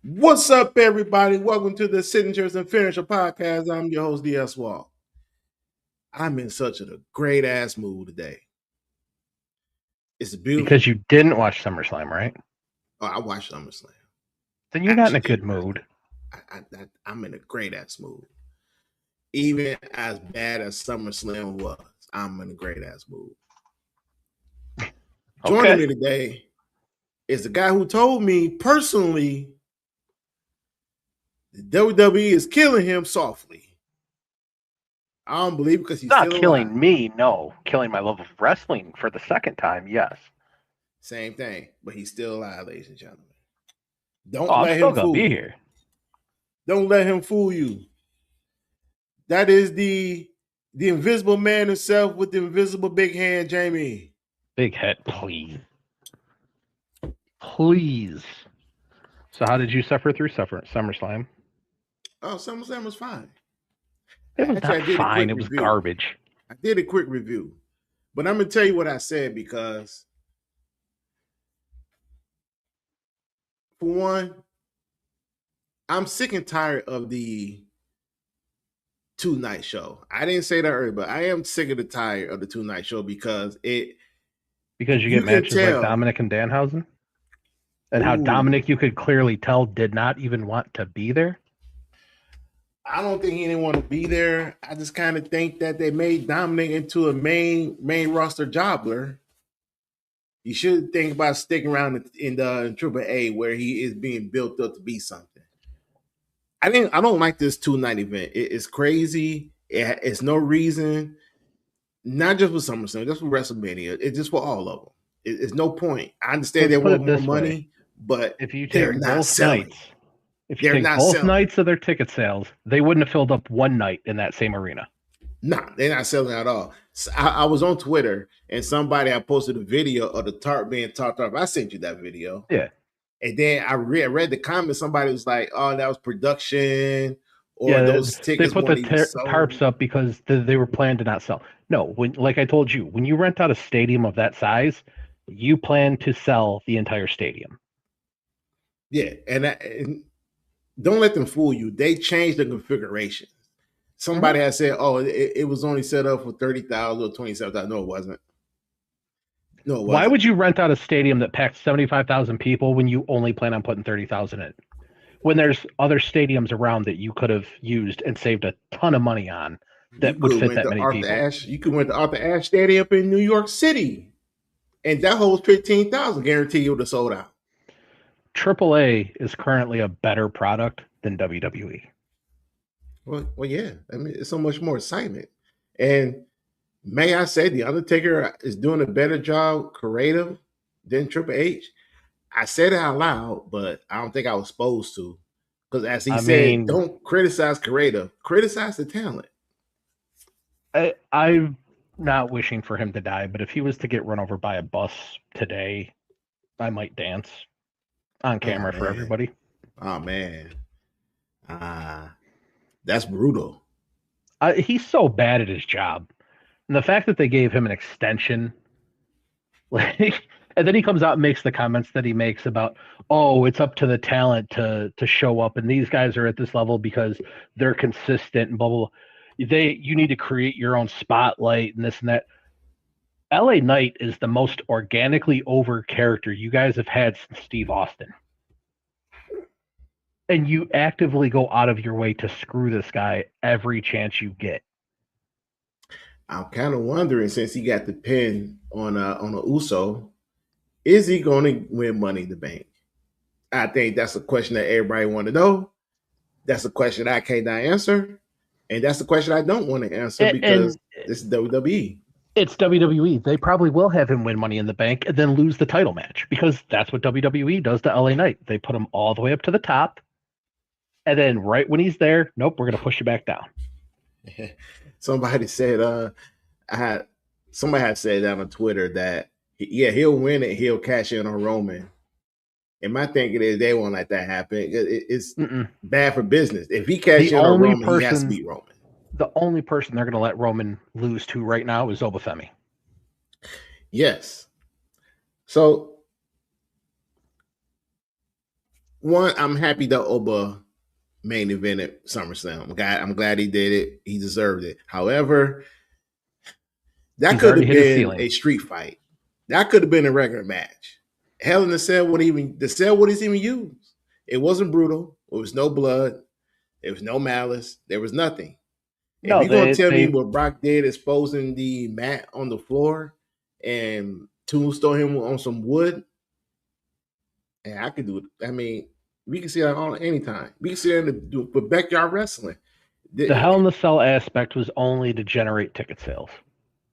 What's up, everybody? Welcome to the Signatures and Finisher podcast. I'm your host, DS Wall. I'm in such a great ass mood today. It's beautiful. Because you didn't watch SummerSlam, right? Oh, I watched SummerSlam. Then you're not in a good mood. I'm in a great ass mood. Even as bad as SummerSlam was, I'm in a great ass mood. Joining me today is the guy who told me personally the WWE is killing him softly. I don't believe it because he's not still killing alive. me, no. Killing my love of wrestling for the second time, yes. Same thing, but he's still alive, ladies and gentlemen. Don't I'm let still him gonna fool be you. here. Don't let him fool you. That is the invisible man himself with the invisible big hand, Jamie. Big head, please. Please. So how did you suffer through SummerSlam? Oh, SummerSlam was fine. It was Actually, not I did a fine. quick It was review. garbage. I did a quick review. But I'm going to tell you what I said because, for one, I'm sick and tired of the two-night show. I didn't say that earlier, but I am sick and tired of the two-night show because you get matches like Dominic and Danhausen? And how Dominic, you could clearly tell, did not even want to be there? I don't think he didn't want to be there. I just kind of think that they made Dominic into a main roster jobbler. You should think about sticking around in AAA where he is being built up to be something. I don't like this 2-night event. It's crazy. It's no reason. Not just with SummerSlam, just with WrestleMania. It's just for all of them. It's no point. I understand they want more money, but if you they're take not both selling. Nights, if you take both nights of their ticket sales, they wouldn't have filled up one night in that same arena. Nah, they're not selling at all. So I was on Twitter and somebody had posted a video of the tarp being tarped off. I sent you that video. Yeah. And then I read the comments. Somebody was like, "Oh, that was production," or those they tickets put the tarps up because they were planned to not sell. No, like I told you, when you rent out a stadium of that size, you plan to sell the entire stadium. Yeah, and don't let them fool you. They changed the configuration. Somebody had said, "Oh, it was only set up for 30,000 or 27,000." No, it wasn't. No, it wasn't. Why would you rent out a stadium that packs 75,000 people when you only plan on putting 30,000 in? When there's other stadiums around that you could have used and saved a ton of money on that would fit that many people. You could went to Arthur Ashe Stadium in New York City, and that holds 15,000. Guarantee you would have sold out. AAA is currently a better product than WWE. Well, yeah. I mean, it's so much more excitement. And may I say, The Undertaker is doing a better job creative than Triple H. I said it out loud, but I don't think I was supposed to. Because as he said, don't criticize creative, criticize the talent. I'm not wishing for him to die, but if he was to get run over by a bus today, I might dance on camera for everybody. Oh, man. That's brutal. He's so bad at his job. And the fact that they gave him an extension, like, and then he comes out and makes the comments that he makes about, oh, it's up to the talent to show up, and these guys are at this level because they're consistent and blah, blah, blah. You need to create your own spotlight and this and that. LA Knight is the most organically over character you guys have had since Steve Austin. And you actively go out of your way to screw this guy every chance you get. I'm kind of wondering, since he got the pin on a Uso, is he going to win Money in the Bank? I think that's a question that everybody want to know. That's a question I cannot answer, and that's the question I don't want to answer because this is WWE. It's WWE. They probably will have him win Money in the Bank and then lose the title match because that's what WWE does to LA Knight. They put him all the way up to the top, and then right when he's there, nope, we're going to push you back down. Somebody said, somebody had said that on Twitter that he'll win it, he'll cash in on Roman. And my thinking is they won't let that happen. It's bad for business. If he cashes in on Roman, he has to beat Roman. The only person they're going to let Roman lose to right now is Obafemi. Yes. So One, I'm happy that Oba main event at SummerSlam. I'm glad he did it. He deserved it. However, that He's could already have hit his been ceiling. a street fight. That could have been a regular match. Hell in the Cell wouldn't even the cell wouldn't even use. It wasn't brutal. There was no blood. There was no malice. There was nothing. If No, you're gonna tell me they what Brock did exposing the mat on the floor and tombstone him on some wood, and I could do it. I mean, we can see that on anytime. We can see that for backyard wrestling. the Hell in the Cell aspect was only to generate ticket sales.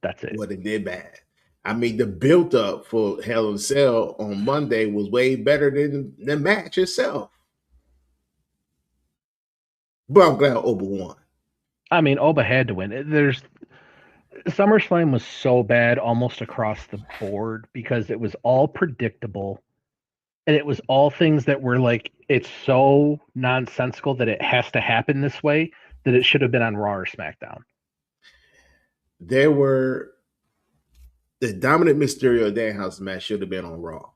That's it. What it did bad. I mean, the build up for Hell in a Cell on Monday was way better than the match itself. But I'm glad Oba won. I mean, Oba had to win. There's SummerSlam was so bad almost across the board because it was all predictable and it was all things that were like it's so nonsensical that it has to happen this way that it should have been on Raw or SmackDown. There were the Dominant Mysterio Danhausen match should have been on Raw,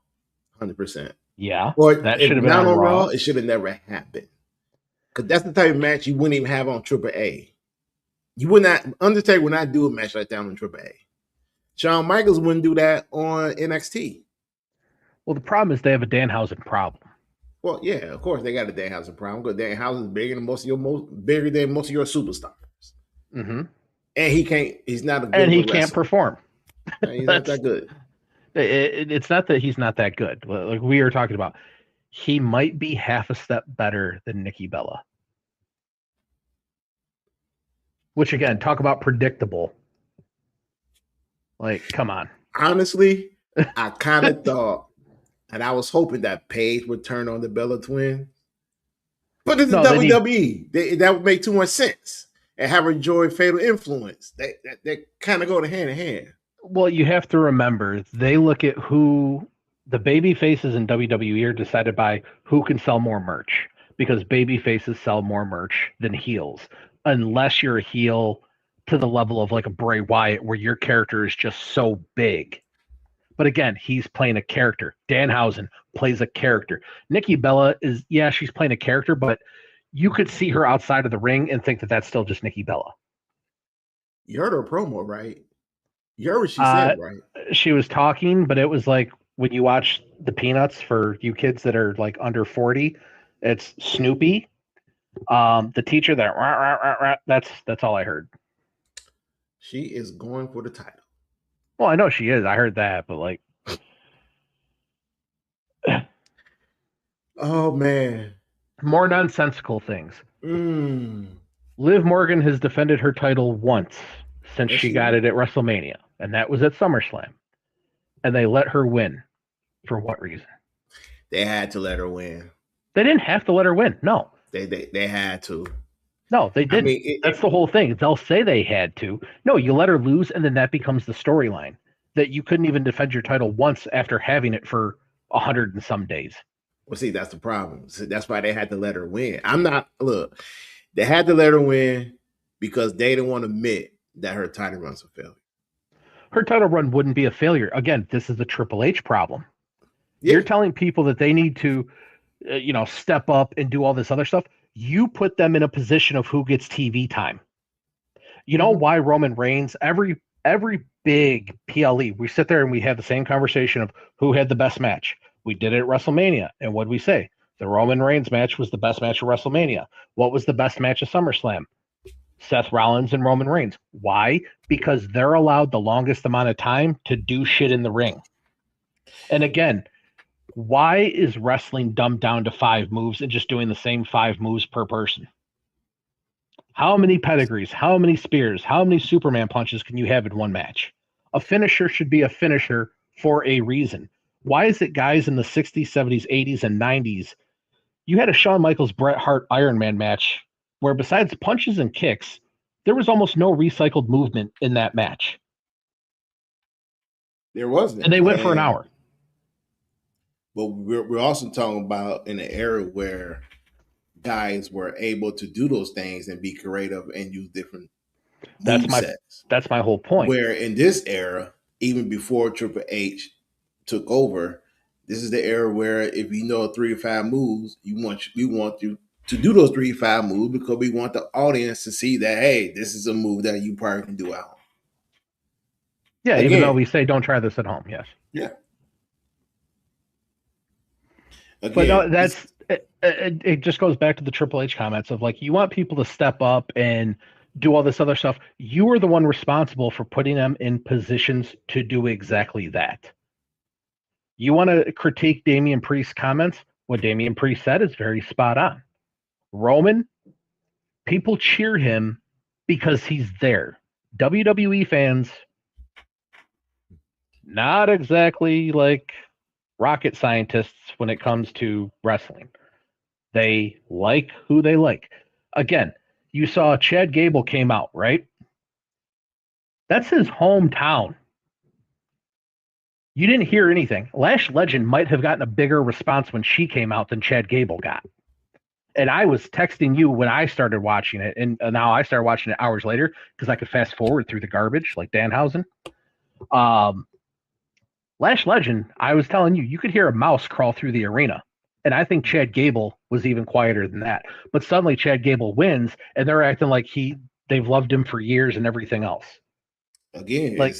100%. Yeah, Or that if should have been not on on Raw, Raw. it should have never happened. Because that's the type of match you wouldn't even have on Triple A. You would not, Undertaker would not do a match like that on Triple A. Shawn Michaels wouldn't do that on NXT. Well, the problem is they have a Danhausen problem. Well, yeah, of course they got a Danhausen problem because Danhausen is bigger than bigger than most of your superstars. Mm-hmm. And he's not a good And he wrestler. can't perform. He's not that good. It's not that he's not that good. Like we were talking about, he might be half a step better than Nikki Bella. Which again, talk about predictable. Like, come on. Honestly, I kind of thought, and I was hoping that Paige would turn on the Bella Twins. But it's WWE. That would make too much sense. And have her enjoy Fatal Influence. They kind of go hand in hand. Well, you have to remember, they look at who the baby faces in WWE are decided by who can sell more merch because baby faces sell more merch than heels, unless you're a heel to the level of like a Bray Wyatt where your character is just so big. But again, he's playing a character. Danhausen plays a character. Nikki Bella is, yeah, she's playing a character, but you could see her outside of the ring and think that that's still just Nikki Bella. You heard her promo, right? You heard what she said, right? She was talking, but it was like when you watch the Peanuts for you kids that are like under 40, it's Snoopy. The teacher that rah, rah, rah, that's all I heard. She is going for the title. Well, I know she is. I heard that, but like, oh man, more nonsensical things. Liv Morgan has defended her title once since she got it at WrestleMania, and that was at SummerSlam. And they let her win. For what reason? They had to let her win. They didn't have to let her win. No. They had to. No, they didn't. I mean, that's the whole thing. They'll say they had to. No, you let her lose, and then that becomes the storyline. That you couldn't even defend your title once after having it for 100 and some days. Well, see, that's the problem. So that's why they had to let her win. They had to let her win because they didn't want to admit that her title run's a failure. Her title run wouldn't be a failure. Again, this is the Triple H problem. Yeah. You're telling people that they need to, step up and do all this other stuff. You put them in a position of who gets TV time. You know why Roman Reigns, every big PLE, we sit there and we have the same conversation of who had the best match. We did it at WrestleMania. And what did we say? The Roman Reigns match was the best match of WrestleMania. What was the best match of SummerSlam? Seth Rollins and Roman Reigns. Why? Because they're allowed the longest amount of time to do shit in the ring. And again, why is wrestling dumbed down to 5 moves and just doing the same 5 moves per person? How many pedigrees, how many spears, how many Superman punches can you have in one match? A finisher should be a finisher for a reason. Why is it guys in the 60s, 70s, 80s, and 90s, you had a Shawn Michaels, Bret Hart Iron Man match where besides punches and kicks, there was almost no recycled movement in that match. There wasn't. And they went for an hour. But we're also talking about in an era where guys were able to do those things and be creative and use different sets. That's my whole point. Where in this era, even before Triple H took over, This is the era where if you know 3 to 5 moves, we want you to do those 3 to 5 moves because we want the audience to see that hey, this is a move that you probably can do at home. Yeah, even though Again, we say don't try this at home. Yes. yeah. But no, Again, that's it just goes back to the Triple H comments of like, you want people to step up and do all this other stuff. You are the one responsible for putting them in positions to do exactly that. You want to critique Damian Priest's comments? What Damian Priest said is very spot on. Roman, people cheer him because he's there. WWE fans, not exactly like rocket scientists when it comes to wrestling. They like who they like. Again, you saw Chad Gable came out, right? That's his hometown. You didn't hear anything. Lash Legend might have gotten a bigger response when she came out than Chad Gable got. And I was texting you when I started watching it, and now I started watching it hours later because I could fast forward through the garbage like Danhausen. Lash Legend, I was telling you, you could hear a mouse crawl through the arena. And I think Chad Gable was even quieter than that. But suddenly Chad Gable wins, and they're acting like they've loved him for years and everything else. again, Like,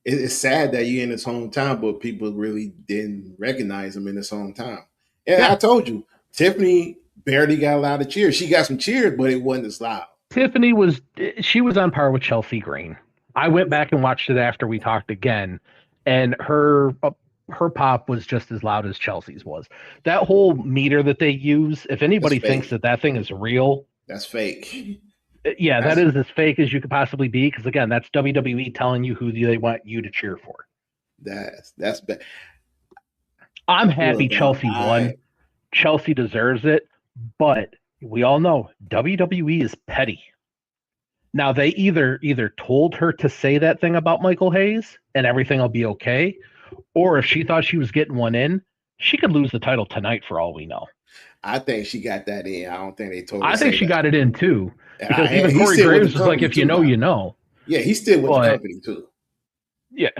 it's sad that you're in his hometown, but people really didn't recognize him in his hometown. And yeah, I told you, Tiffany barely got a lot of cheers. She got some cheers, but it wasn't as loud. Tiffany was on par with Chelsea Green. I went back and watched it after we talked again, and her pop was just as loud as Chelsea's was. That whole meter that they use, if anybody thinks that thing is real, that's fake. Yeah, that is as fake as you could possibly be. Because again, that's WWE telling you who they want you to cheer for. That's bad. I'm happy Chelsea won. Chelsea deserves it, but we all know WWE is petty. Now they either told her to say that thing about Michael Hayes and everything will be okay, or if she thought she was getting one in, she could lose the title tonight for all we know. I think she got that in. I don't think they told her. I think she got it in too. Because even Corey Graves was like, if you know, now. you know. Yeah, he's still with the company too. Yeah.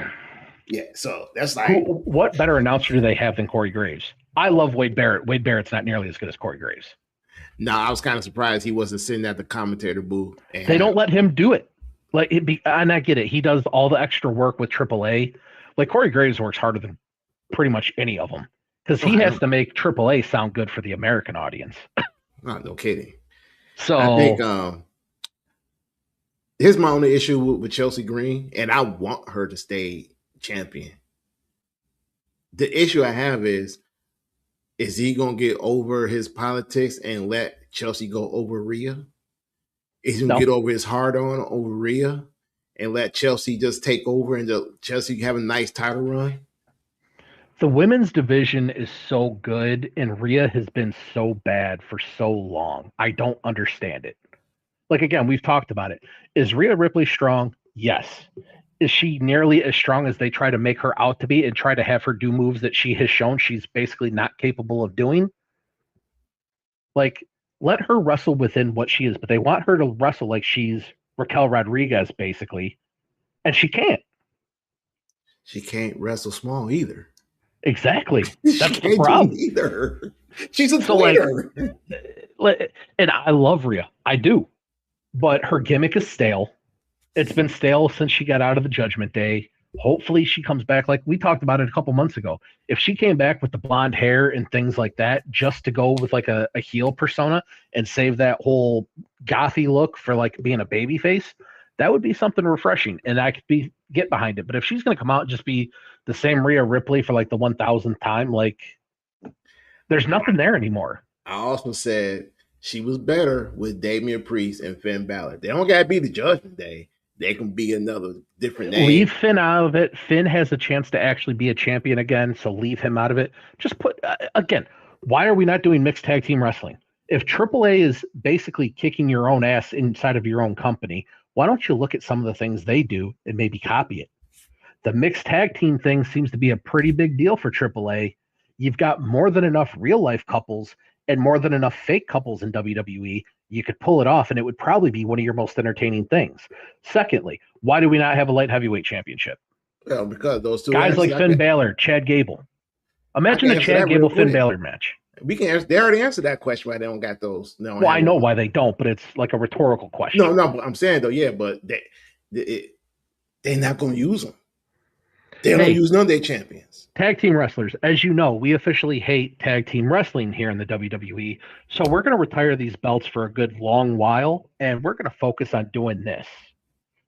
Yeah, so that's like what better announcer do they have than Corey Graves? I love Wade Barrett. Wade Barrett's not nearly as good as Corey Graves. No, I was kind of surprised he wasn't sitting at the commentator booth. They don't let him do it. And I get it. He does all the extra work with AAA. Like Corey Graves works harder than pretty much any of them because he has to make AAA sound good for the American audience. No kidding. So I think here's my only issue with Chelsea Green, and I want her to stay champion. The issue I have is he gonna get over his politics and let Chelsea go over Rhea? Is he gonna get over his hard on over Rhea and let Chelsea just take over and Chelsea have a nice title run? The women's division is so good, and Rhea has been so bad for so long. I don't understand it. Like, again, we've talked about it. Is Rhea Ripley strong? Yes. Is she nearly as strong as they try to make her out to be and try to have her do moves that she has shown she's basically not capable of doing? Like, let her wrestle within what she is, but they want her to wrestle like she's Raquel Rodriguez, basically, and she can't. She can't wrestle small either. Exactly. That's the problem. Either. She's a tweener. And I love Rhea. I do. But her gimmick is stale. It's been stale since she got out of the Judgment Day. Hopefully she comes back like we talked about it a couple months ago. If she came back with the blonde hair and things like that, just to go with like a heel persona and save that whole gothy look for like being a baby face, that would be something refreshing. And I could get behind it. But if she's going to come out and just be the same Rhea Ripley for like the 1000th time, like there's nothing there anymore. I also said she was better with Damian Priest and Finn Balor. They don't got to be the Judgment Day. They can be another different name. Leave Finn out of it. Finn has a chance to actually be a champion again, so leave him out of it. Just put, again, why are we not doing mixed tag team wrestling? If AAA is basically kicking your own ass inside of your own company, why don't you look at some of the things they do and maybe copy it? The mixed tag team thing seems to be a pretty big deal for AAA. You've got more than enough real life couples and more than enough fake couples in WWE. You could pull it off, and it would probably be one of your most entertaining things. Secondly, why do we not have a light heavyweight championship? Well, because those two Guys answers, like Finn Balor, Chad Gable. I Imagine can a answer Chad that real Gable Finn quick. Balor match. We can answer. They already answered that question. Why they don't got those? They don't Well, I have know those. why they don't, but it's like a rhetorical No, question. no. But I'm saying though, yeah, but they're not going to use them. They don't Hey, use none of their champions. tag team wrestlers, as you know, we officially hate tag team wrestling here in the WWE. So we're going to retire these belts for a good long while, and we're going to focus on doing this.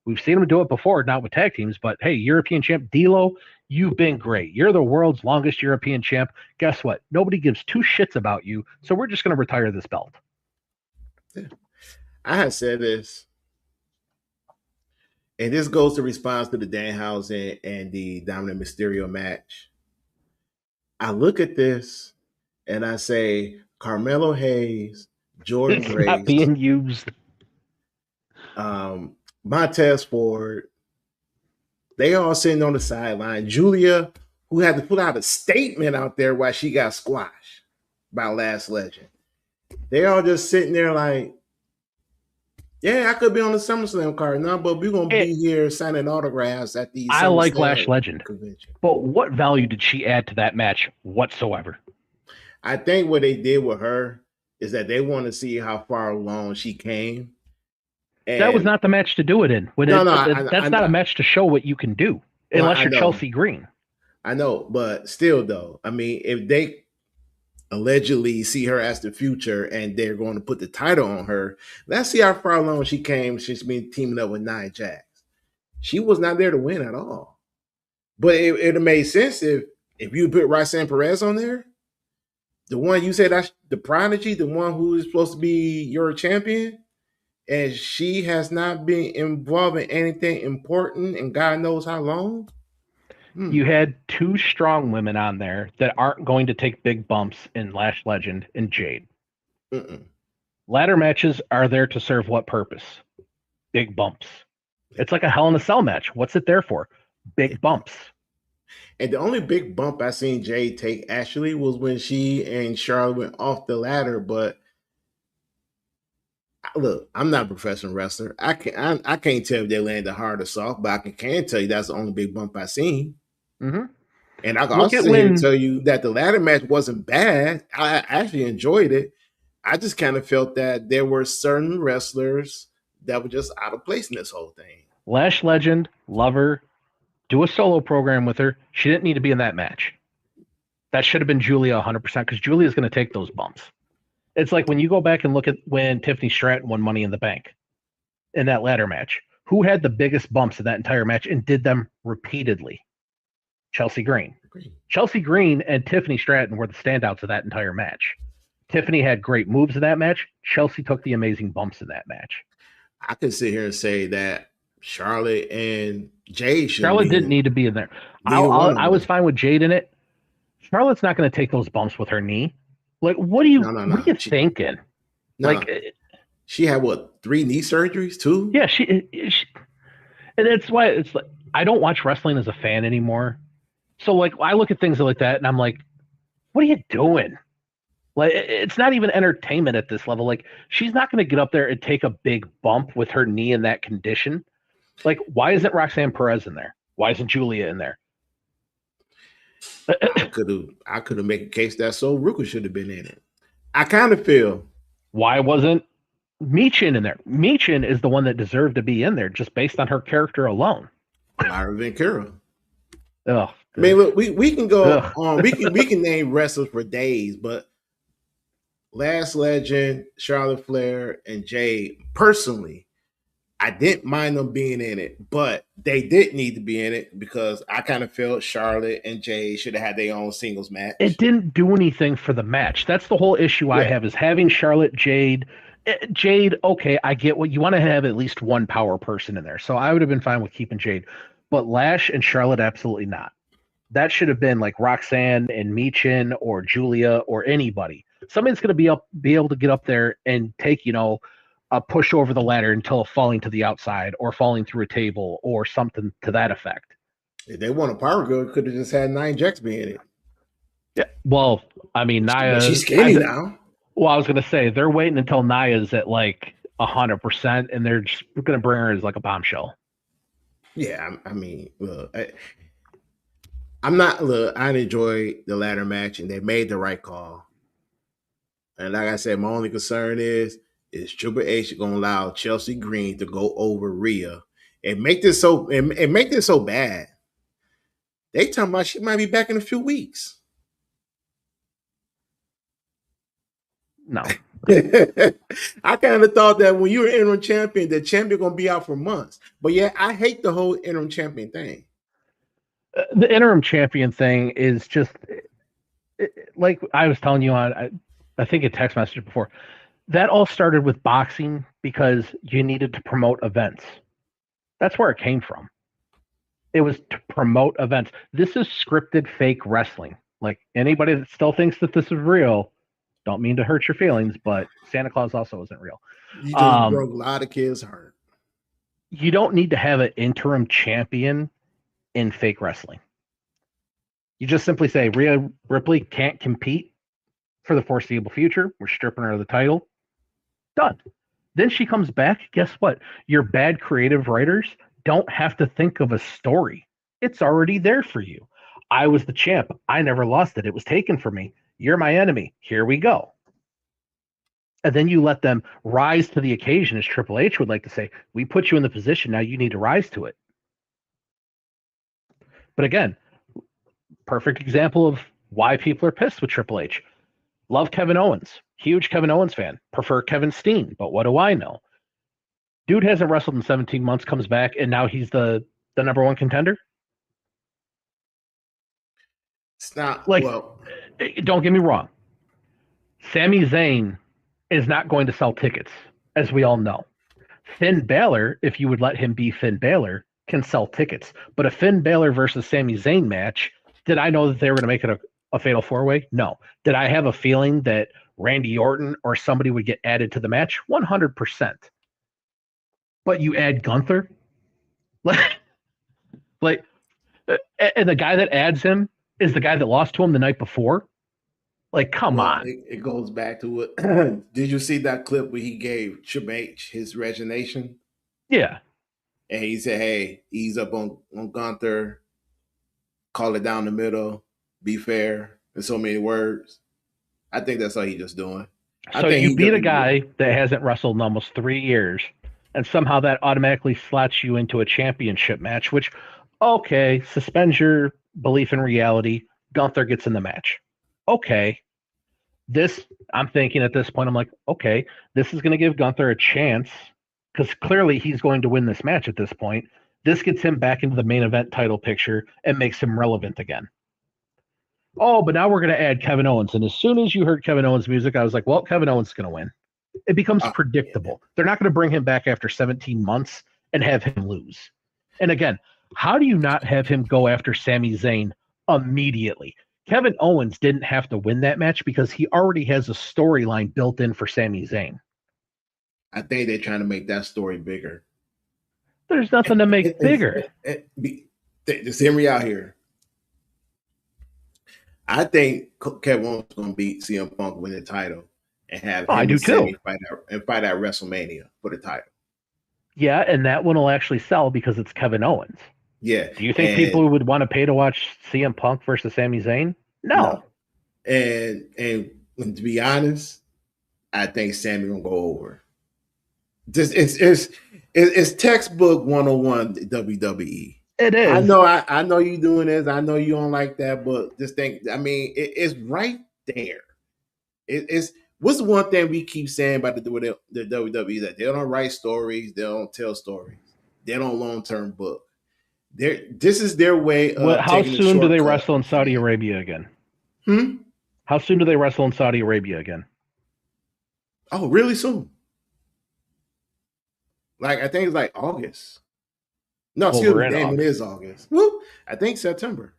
We've seen them do it before, not with tag teams, but hey, European champ D'Lo, you've been great. You're the world's longest European champ. Guess what? Nobody gives two shits about you, so we're just going to retire this belt. Yeah. I have said this, and this goes to response to the Danhausen and the Dominic Mysterio match. I look at this and I say Carmelo Hayes, Jordan It's not Grace, being used. Montez Ford, they all sitting on the sideline. Julia, who had to put out a statement out there why she got squashed by Last Legend. They all just sitting there like, yeah, I could be on the SummerSlam card now, but we're gonna be here signing autographs at the I like Lash SummerSlam Legend, convention. but what value did she add to that match whatsoever? I think what they did with her is that they want to see how far along she came. And That was not the match to do it in. That's not a match to show what you can do, well, unless I you're know, Chelsea Green. I know, but still, though, I mean, if they allegedly see her as the future and they're going to put the title on her, let's see how far along she came. She's been teaming up with Nia Jax. She was not there to win at all. But it made sense if you put Roxanne Perez on there, the one you said that's the prodigy, the one who is supposed to be your champion, and she has not been involved in anything important and God knows how long. You had two strong women on there that aren't going to take big bumps in Lash Legend and Jade. Ladder matches are there to serve what purpose? Big bumps. It's like a Hell in a Cell match. What's it there for? Big bumps. And the only big bump I seen Jade take actually was when she and Charlotte went off the ladder. But look, I'm not a professional wrestler. I can't tell if they landed hard or soft, but I can tell you that's the only big bump I seen. Mm-hmm. And I can also sit here and tell you that the ladder match wasn't bad. I actually enjoyed it. I just kind of felt that there were certain wrestlers that were just out of place in this whole thing. Lash Legend, love her, do a solo program with her. She didn't need to be in that match. That should have been Julia 100% because Julia's going to take those bumps. It's like when you go back and look at when Tiffany Stratton won Money in the Bank in that ladder match. Who had the biggest bumps in that entire match and did them repeatedly? Chelsea Green. Chelsea Green and Tiffany Stratton were the standouts of that entire match. Tiffany had great moves in that match. Chelsea took the amazing bumps in that match. I could sit here and say that Charlotte and Jade should. Charlotte didn't need to be in there. I was fine with Jade in it. Charlotte's not going to take those bumps with her knee. Like, what are you thinking? She had what, 3 knee surgeries too? Yeah, she and that's why it's like I don't watch wrestling as a fan anymore. So like I look at things like that and I'm like, what are you doing? Like it's not even entertainment at this level. Like she's not going to get up there and take a big bump with her knee in that condition. Like why isn't Roxanne Perez in there? Why isn't Julia in there? I could have made a case that Sol Ruka should have been in it. I kind of feel. Why wasn't Michin in there? Michin is the one that deserved to be in there just based on her character alone. Lyra Ventura. Oh, I mean, look, we can go on. We can name wrestlers for days, but Last Legend, Charlotte Flair, and Jade, personally, I didn't mind them being in it, but they did need to be in it because I kind of felt Charlotte and Jade should have had their own singles match. It didn't do anything for the match. That's the whole issue I have is having Charlotte, Jade, okay, I get what you want to have at least one power person in there. So I would have been fine with keeping Jade, but Lash and Charlotte, absolutely not. That should have been like Roxanne and Michin or Julia or anybody. Somebody's going to be able to get up there and take, a push over the ladder until falling to the outside or falling through a table or something to that effect. If they want a power girl, could have just had Nia Jax be in it. Yeah. Well, I mean, Nia. She's skinny now. Well, I was going to say they're waiting until Nia's at like 100%, and they're just going to bring her as like a bombshell. Yeah, I mean, I'm not. Look, I enjoyed the ladder match, and they made the right call. And like I said, my only concern is Triple H gonna allow Chelsea Green to go over Rhea and make this and make this so bad. They talking about she might be back in a few weeks. No. I kind of thought that when you're interim champion, the champion gonna be out for months. But yeah, I hate the whole interim champion thing. The interim champion thing is just like I was telling you on, I think a text message before. That all started with boxing because you needed to promote events. That's where it came from. It was to promote events. This is scripted fake wrestling. Like anybody that still thinks that this is real, don't mean to hurt your feelings, but Santa Claus also isn't real. You just broke a lot of kids' heart. You don't need to have an interim champion in fake wrestling. You just simply say Rhea Ripley can't compete for the foreseeable future. We're stripping her of the title. Done. Then she comes back. Guess what? Your bad creative writers don't have to think of a story. It's already there for you. I was the champ. I never lost it. It was taken from me. You're my enemy. Here we go. And then you let them rise to the occasion, as Triple H would like to say. We put you in the position. Now you need to rise to it. But again, perfect example of why people are pissed with Triple H. Love Kevin Owens. Huge Kevin Owens fan. Prefer Kevin Steen. But what do I know? Dude hasn't wrestled in 17 months, comes back, and now he's the number one contender. It's not Like, well. don't get me wrong. Sami Zayn is not going to sell tickets, as we all know. Finn Balor, if you would let him be Finn Balor, can sell tickets. But a Finn Balor versus Sami Zayn match, did I know that they were going to make it a fatal four-way? No. Did I have a feeling that Randy Orton or somebody would get added to the match? 100%. But you add Gunther? like, and the guy that adds him is the guy that lost to him the night before? Like, come Well, on. it goes back to what. Did you see that clip where he gave Triple H his resignation? Yeah. And he said, "Hey, ease up on Gunther, call it down the middle, be fair." In so many words, I think that's all he's just doing. I So think you he beat just a guy that hasn't wrestled in almost 3 years, and somehow that automatically slots you into a championship match, which, okay, suspend your belief in reality. Gunther gets in the match. Okay. This, I'm thinking at this point, I'm like, okay, this is going to give Gunther a chance because clearly he's going to win this match at this point. This gets him back into the main event title picture and makes him relevant again. Oh, but now we're going to add Kevin Owens. And as soon as you heard Kevin Owens' music, I was like, well, Kevin Owens is going to win. It becomes predictable. They're not going to bring him back after 17 months and have him lose. And again, how do you not have him go after Sami Zayn immediately? Kevin Owens didn't have to win that match because he already has a storyline built in for Sami Zayn. I think they're trying to make that story bigger. There's nothing to make bigger. Just hear me out here. I think Kevin Owens is going to beat CM Punk win the title and have him and Sammy fight at WrestleMania for the title. Yeah, and that one will actually sell because it's Kevin Owens. Yeah. Do you think people would want to pay to watch CM Punk versus Sami Zayn? No. And to be honest, I think Sammy gonna go over. Just it's textbook 101 WWE. It is. I know you doing this. I know you don't like that, but just think. I mean, it's right there. It's what's the one thing we keep saying about the WWE that they don't write stories, they don't tell stories, they don't long term book. This is their way of. How soon do they wrestle in Saudi Arabia again? How soon do they wrestle in Saudi Arabia again? Oh, really soon. Like I think it's like August. No, excuse me, damn, it is August. Woo, I think September.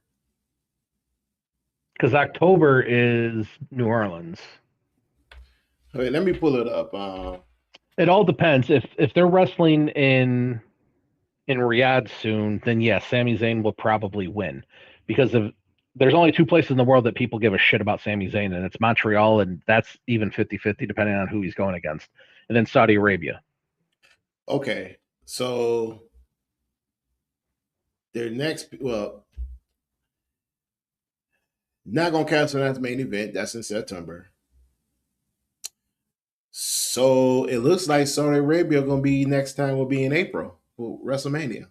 Because October is New Orleans. Wait, let me pull it up. It all depends. If they're wrestling in Riyadh soon, then yes, Sami Zayn will probably win because there's only two places in the world that people give a shit about Sami Zayn, and it's Montreal, and that's even 50-50 depending on who he's going against, and then Saudi Arabia. Okay, so their next, well, Not gonna cancel that main event. That's in September. So it looks like Saudi Arabia gonna be next time will be in April for WrestleMania.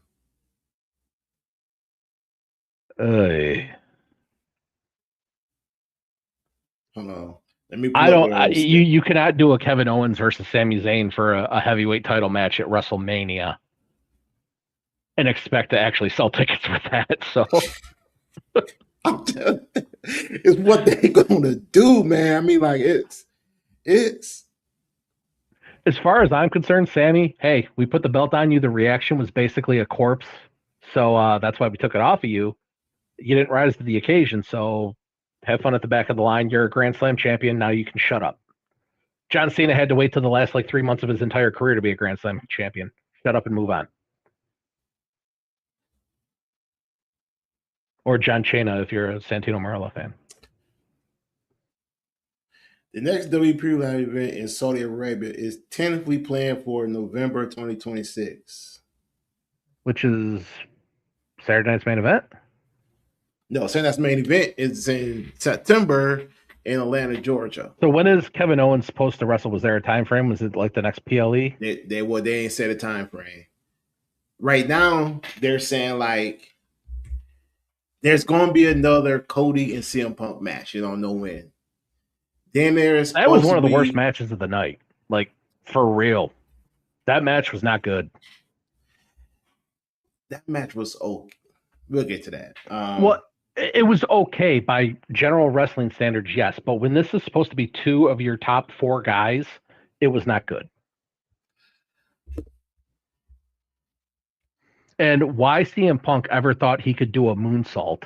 Uh, Hold on. Let me I pull up don't. what I was saying. You cannot do a Kevin Owens versus Sami Zayn for a heavyweight title match at WrestleMania and expect to actually sell tickets for that. So I'm telling you, it's what they gonna do, man. I mean, like it's as far as I'm concerned, Sammy, hey, we put the belt on you. The reaction was basically a corpse, so that's why we took it off of you. You didn't rise to the occasion, so have fun at the back of the line. You're a Grand Slam champion. Now you can shut up. John Cena had to wait till the last like 3 months of his entire career to be a Grand Slam champion. Shut up and move on. Or John Cena if you're a Santino Marella fan. the next WPW live event in Saudi Arabia is tentatively planned for November 2026. Which is Saturday night's main event? No, saying that's main event is in September in Atlanta, Georgia. So when is Kevin Owens supposed to wrestle? Was there a time frame? Was it like the next PLE? They ain't set a time frame. Right now, they're saying like there's gonna be another Cody and CM Punk match. You don't know when. Then there's That was supposed one to of the worst be matches of the night. Like, for real. That match was not good. that match was okay. We'll get to that. Well, it was okay by general wrestling standards, yes. But when this is supposed to be two of your top four guys, it was not good. And why CM Punk ever thought he could do a moonsault?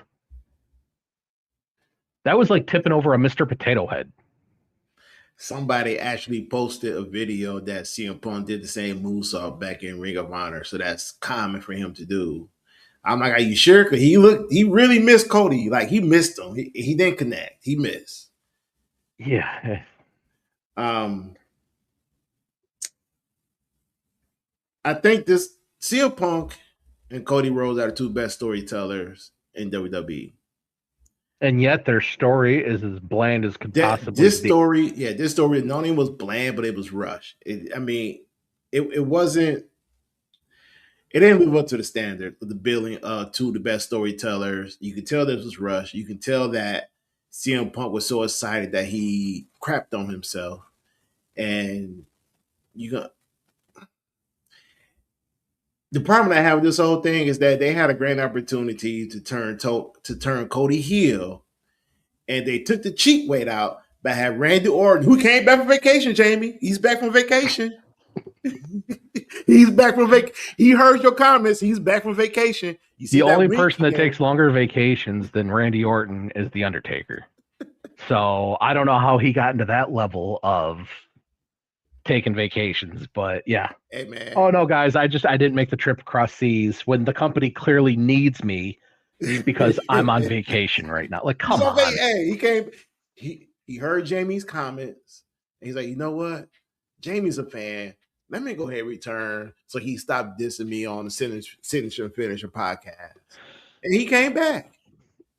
That was like tipping over a Mr. Potato Head. Somebody actually posted a video that CM Punk did the same movesault back in Ring of Honor, so that's common for him to do. I'm like, are you sure? Because he really missed Cody. Like he missed him. He didn't connect. He missed. Yeah. I think this CM Punk and Cody Rhodes are the two best storytellers in WWE. And yet their story is as bland as could possibly This be. story, this story not only was bland, but it was rushed. It wasn't. It didn't live up to the standard of the billing two the best storytellers. You could tell this was rushed. You can tell that CM Punk was so excited that he crapped on himself, and you got the problem I have with this whole thing is that they had a great opportunity to turn Cody heel, and they took the cheap weight out by having Randy Orton, who came back from vacation. Jamie, he's back from vacation. He's back from vacation. He heard your comments. He's back from vacation. You see The only wink person that again. takes longer vacations than Randy Orton is The Undertaker. So I don't know how he got into that level of taking vacations, but yeah. Hey man. Oh no, guys, I didn't make the trip across seas when the company clearly needs me because I'm on vacation right now. Like, come on. Hey, he came. He heard Jamie's comments. And he's like, you know what? Jamie's a fan. Let me go ahead and return. So he stopped dissing me on the Signature and Finisher podcast. And he came back.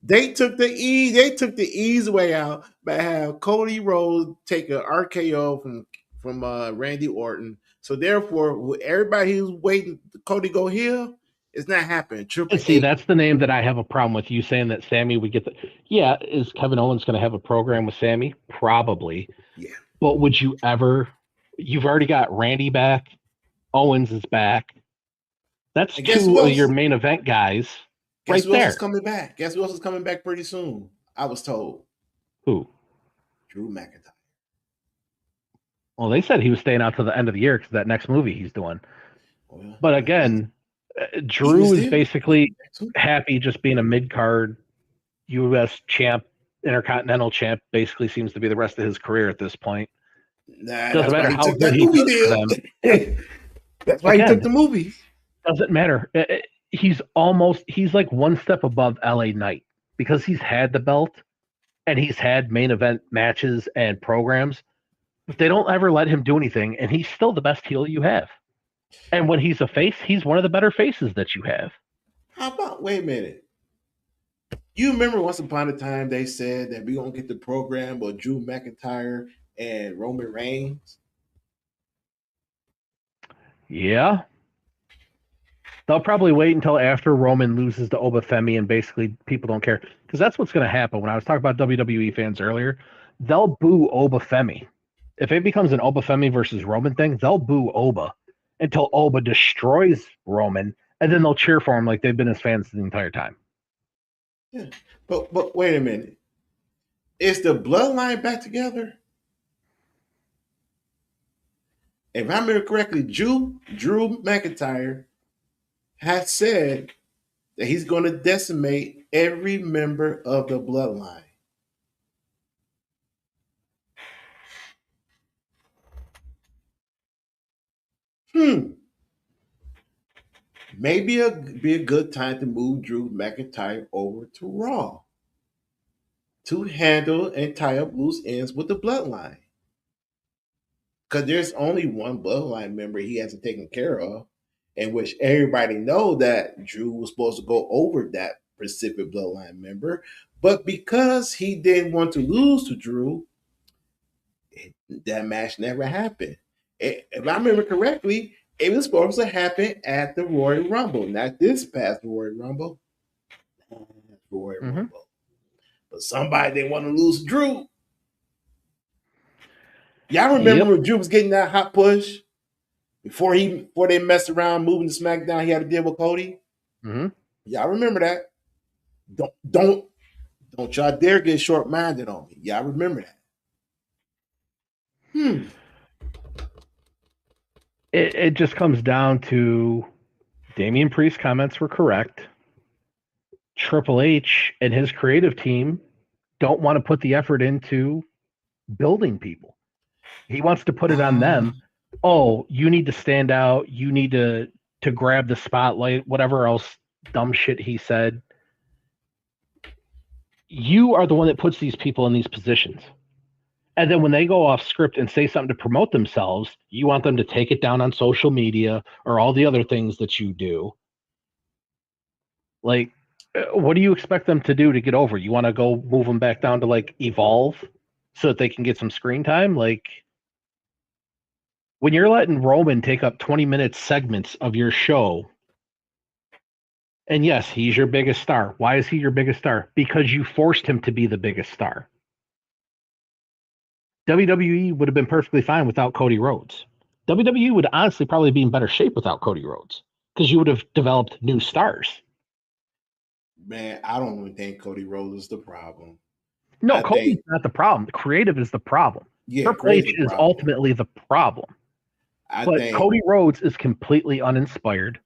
They took the easy way out by having Cody Rhodes take an RKO from Randy Orton. So therefore, everybody who's waiting Cody go heel, it's not happening. Triple See, H. that's the name that I have a problem with. You saying that Sammy would get the. Yeah, is Kevin Owens going to have a program with Sammy? Probably. Yeah. But would you ever? You've already got Randy back. Owens is back. That's two of your main event guys. Guess who else is coming back? Guess who else is coming back pretty soon? I was told. Who? Drew McIntyre. Well, they said he was staying out to the end of the year because that next movie he's doing. Well, but again, Drew is basically happy just being a mid-card U.S. champ, Intercontinental champ. Basically seems to be the rest of his career at this point. Doesn't matter how good he does for them. That's why he took the movie. Doesn't matter. He's like one step above LA Knight because he's had the belt and he's had main event matches and programs. But they don't ever let him do anything, and he's still the best heel you have. And when he's a face, he's one of the better faces that you have. How about, wait a minute. You remember once upon a time they said that we're gonna get the program of Drew McIntyre and Roman Reigns? Yeah. They'll probably wait until after Roman loses to Obafemi and basically people don't care. Because that's what's going to happen. When I was talking about WWE fans earlier, they'll boo Obafemi. If it becomes an Obafemi versus Roman thing, they'll boo Oba until Oba destroys Roman, and then they'll cheer for him like they've been his fans the entire time. Yeah. But wait a minute. Is the bloodline back together? If I remember correctly, Drew McIntyre has said that he's going to decimate every member of the bloodline. Maybe it'd be a good time to move Drew McIntyre over to Raw to handle and tie up loose ends with the bloodline. Because there's only one bloodline member he hasn't taken care of, in which everybody know that Drew was supposed to go over that specific bloodline member, but because he didn't want to lose to Drew, that match never happened. If I remember correctly, it was supposed to happen at the Royal Rumble, not this past Royal Rumble, Royal Rumble. But somebody didn't want to lose Drew. Y'all remember when Drew was getting that hot push before they messed around moving to SmackDown? He had to deal with Cody. Mm-hmm. Y'all remember that? Don't y'all dare get short minded on me. Y'all remember that? It just comes down to Damian Priest's comments were correct. Triple H and his creative team don't want to put the effort into building people. He wants to put it on them. Oh, you need to stand out. You need to grab the spotlight, whatever else dumb shit he said. You are the one that puts these people in these positions. And then when they go off script and say something to promote themselves, you want them to take it down on social media or all the other things that you do. Like, what do you expect them to do to get over? You want to go move them back down to like Evolve so that they can get some screen time? Like, when you're letting Roman take up 20-minute segments of your show, and yes, he's your biggest star. Why is he your biggest star? Because you forced him to be the biggest star. WWE would have been perfectly fine without Cody Rhodes. WWE would honestly probably be in better shape without Cody Rhodes because you would have developed new stars. Man, I don't even think Cody Rhodes is the problem. No, Cody's not the problem. The creative is the problem. Yeah, Triple H is ultimately the problem. But Cody Rhodes is completely uninspired.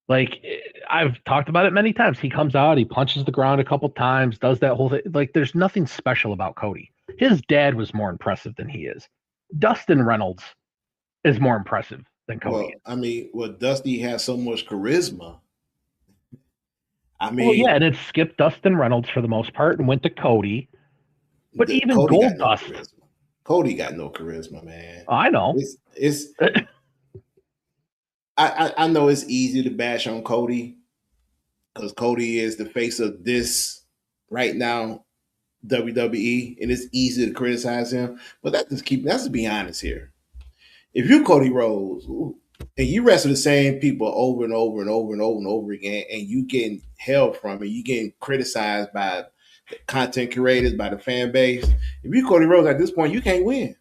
Like, I've talked about it many times. He comes out, he punches the ground a couple times, does that whole thing. Like, there's nothing special about Cody. His dad was more impressive than he is. Dustin Reynolds is more impressive than Cody. Dusty has so much charisma. And it skipped Dustin Reynolds for the most part and went to Cody. But even Goldust. Cody got no charisma, man. I know. I know it's easy to bash on Cody because Cody is the face of this right now, WWE, and it's easy to criticize him. But let's be honest here. If you're Cody Rhodes and you wrestle the same people over and over and over and over and over again, and you getting held from it, you getting criticized by the content curators, by the fan base. If you're Cody Rhodes at this point, you can't win.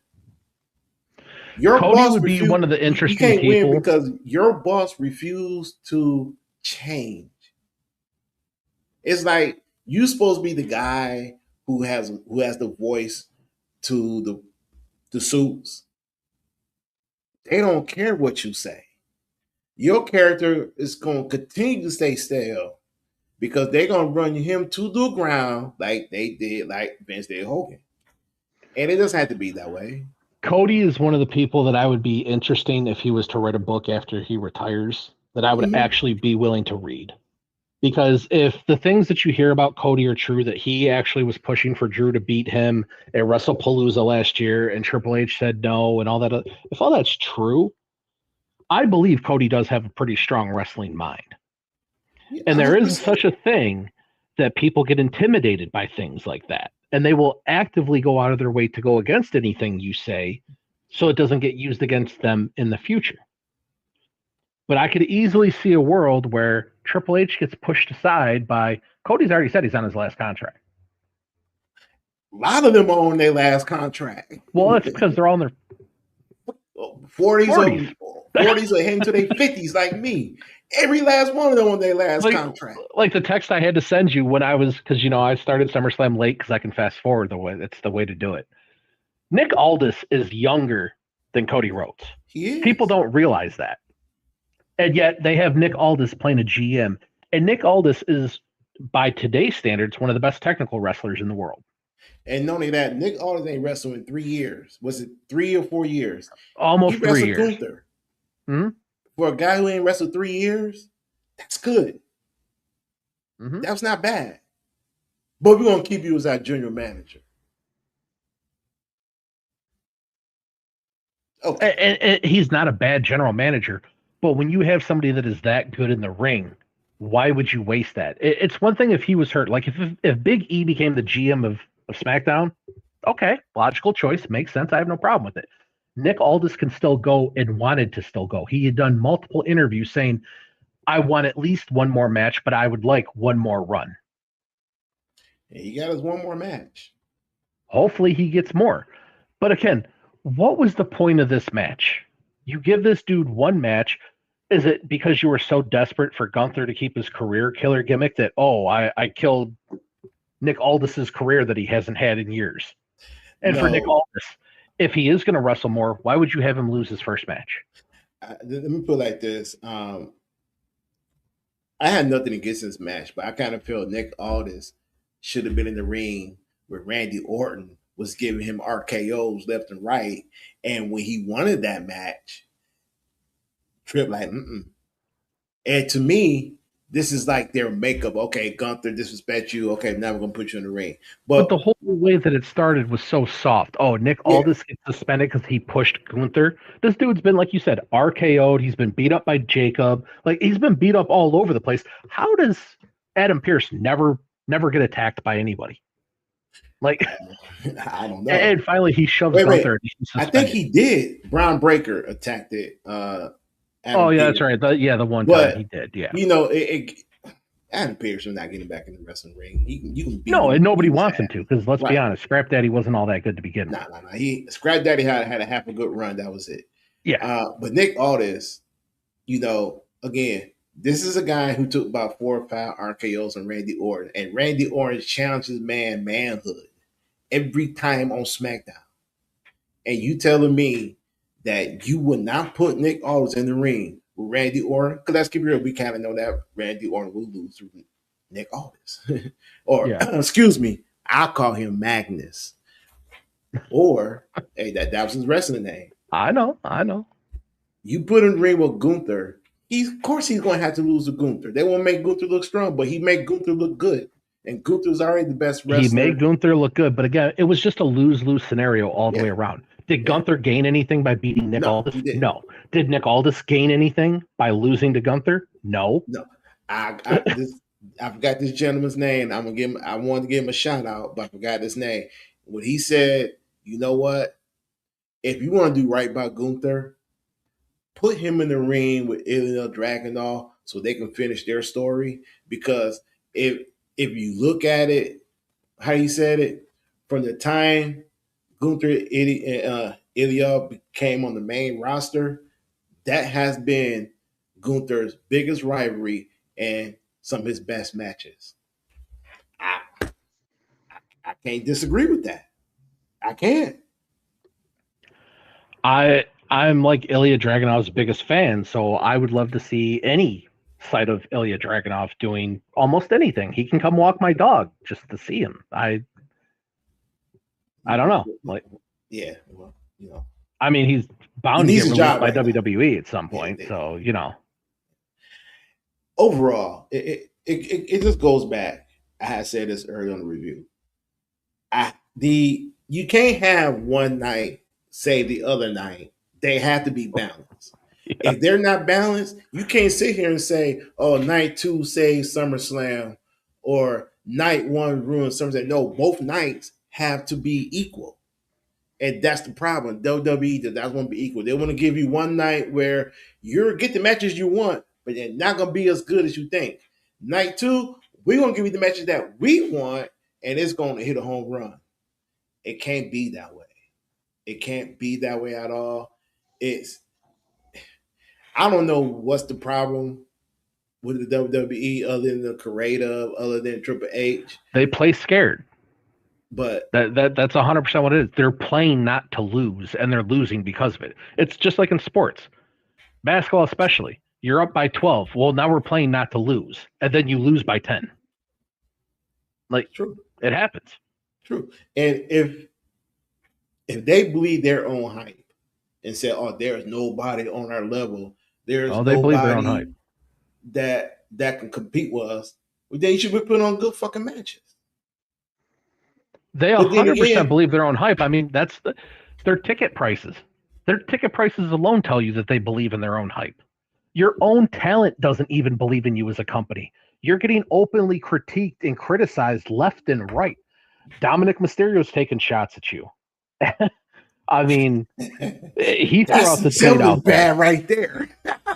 Cody would be one of the interesting people. You can't win because your boss refused to change. It's like you're supposed to be the guy who has the voice to the suits. They don't care what you say. Your character is going to continue to stay stale because they're going to run him to the ground like they did, like Vince did Hogan. And it doesn't have to be that way. Cody is one of the people that I would be interesting if he was to write a book after he retires that I would actually be willing to read. Because if the things that you hear about Cody are true, that he actually was pushing for Drew to beat him at WrestlePalooza last year and Triple H said no and all that, if all that's true, I believe Cody does have a pretty strong wrestling mind. Yeah, and there is such a thing that people get intimidated by things like that. And they will actively go out of their way to go against anything you say so it doesn't get used against them in the future. But I could easily see a world where Triple H gets pushed aside by Cody's already said he's on his last contract. A lot of them are on their last contract. Well, that's because they're all in their 40s or heading to their 50s like me. Every last one of them on their last contract. Like the text I had to send you when I was, because I started SummerSlam late because I can fast forward it's the way to do it. Nick Aldis is younger than Cody Rhodes. He is. People don't realize that. And yet they have Nick Aldis playing a GM. And Nick Aldis is, by today's standards, one of the best technical wrestlers in the world. And not only that, Nick Aldis ain't wrestled in 3 years. Was it 3 or 4 years? Almost 3 years. Gunther. Mm-hmm. For a guy who ain't wrestled 3 years, that's good. Mm-hmm. That's not bad. But we're going to keep you as our junior manager. Okay. And he's not a bad general manager. But when you have somebody that is that good in the ring, why would you waste that? It's one thing if he was hurt. Like if Big E became the GM of SmackDown, okay, logical choice, makes sense. I have no problem with it. Nick Aldis can still go and wanted to still go. He had done multiple interviews saying, I want at least one more match, but I would like one more run. And he got us one more match. Hopefully he gets more. But again, what was the point of this match? You give this dude one match. Is it because you were so desperate for Gunther to keep his career killer gimmick that, I killed Nick Aldis's career that he hasn't had in years? And for Nick Aldis, if he is going to wrestle more, why would you have him lose his first match? Let me put it like this. I had nothing against this match, but I kind of feel Nick Aldis should have been in the ring where Randy Orton was giving him RKOs left and right. And when he wanted that match, Tripp like, And to me, this is like their makeup. Okay, Gunther disrespect you. Okay, now we're going to put you in the ring. But the whole way that it started was so soft. Oh, Nick Aldis gets suspended because he pushed Gunther. This dude's been, like you said, RKO'd. He's been beat up by Jacob. Like, he's been beat up all over the place. How does Adam Pearce never get attacked by anybody? Like, I don't know. And finally, he shoves Gunther. I think he did. Braun Breaker attacked it. Adam Pearce. That's right. The one time he did. Yeah. Adam Pearce is not getting back in the wrestling ring. You can beat him. And nobody wants him to, because let's be honest, Scrap Daddy wasn't all that good to begin with. No. Scrap Daddy had a half a good run. That was it. Yeah. But Nick Aldis, again, this is a guy who took about 4 or 5 RKOs on Randy Orton, and Randy Orton challenges manhood every time on SmackDown. And you telling me that you would not put Nick Aldis in the ring with Randy Orton? Because let's keep it real, we kind of know that Randy Orton will lose to Nick Aldis. Excuse me, I'll call him Magnus. Or, hey, that was his wrestling name. I know. You put him in the ring with Gunther, of course he's going to have to lose to Gunther. They won't make Gunther look strong, but he made Gunther look good. And Gunther's already the best wrestler. He made Gunther look good, but again, it was just a lose-lose scenario all the way around. Did Gunther gain anything by beating Nick Aldis? No. Did Nick Aldis gain anything by losing to Gunther? No. I forgot this gentleman's name. I wanted to give him a shout out, but I forgot his name. When he said, you know what? If you want to do right by Gunther, put him in the ring with Ilya Dragunov so they can finish their story. Because if you look at it, how he said it, from the time Gunther Ilya came on the main roster, that has been Gunther's biggest rivalry and some of his best matches. I can't disagree with that. I can't. I'm like Ilya Dragunov's biggest fan, so I would love to see any side of Ilya Dragunov doing almost anything. He can come walk my dog just to see him. I don't know. Like, yeah, well, I mean, he's bound to get released by WWE at some point, so Overall, it just goes back. I had said this early on the review. You can't have one night say the other night. They have to be balanced. Yeah. If they're not balanced, you can't sit here and say, "Oh, night 2 saves SummerSlam," or night one ruins SummerSlam. No, both nights have to be equal. And that's the problem. WWE does not want to be equal. They want to give you one night where you get the matches you want, but they're not going to be as good as you think. Night two, we're going to give you the matches that we want, and it's going to hit a home run. It can't be that way. It can't be that way at all. It's I don't know what's the problem with the WWE other than the creative, other than Triple H. They play scared. But that's 100% what it is. They're playing not to lose, and they're losing because of it. It's just like in sports, basketball especially. You're up by 12. Well, now we're playing not to lose, and then you lose by 10. Like, true, it happens. True. And if they believe their own hype and say, "Oh, there's nobody on our level. There's they believe their own nobody hype. that can compete with us," well, then you should be putting on good fucking matches. They But then 100% again, believe their own hype. I mean, that's their ticket prices. Their ticket prices alone tell you that they believe in their own hype. Your own talent doesn't even believe in you as a company. You're getting openly critiqued and criticized left and right. Dominic Mysterio's taking shots at you. I mean, he threw out the tweet out there. Bad right there.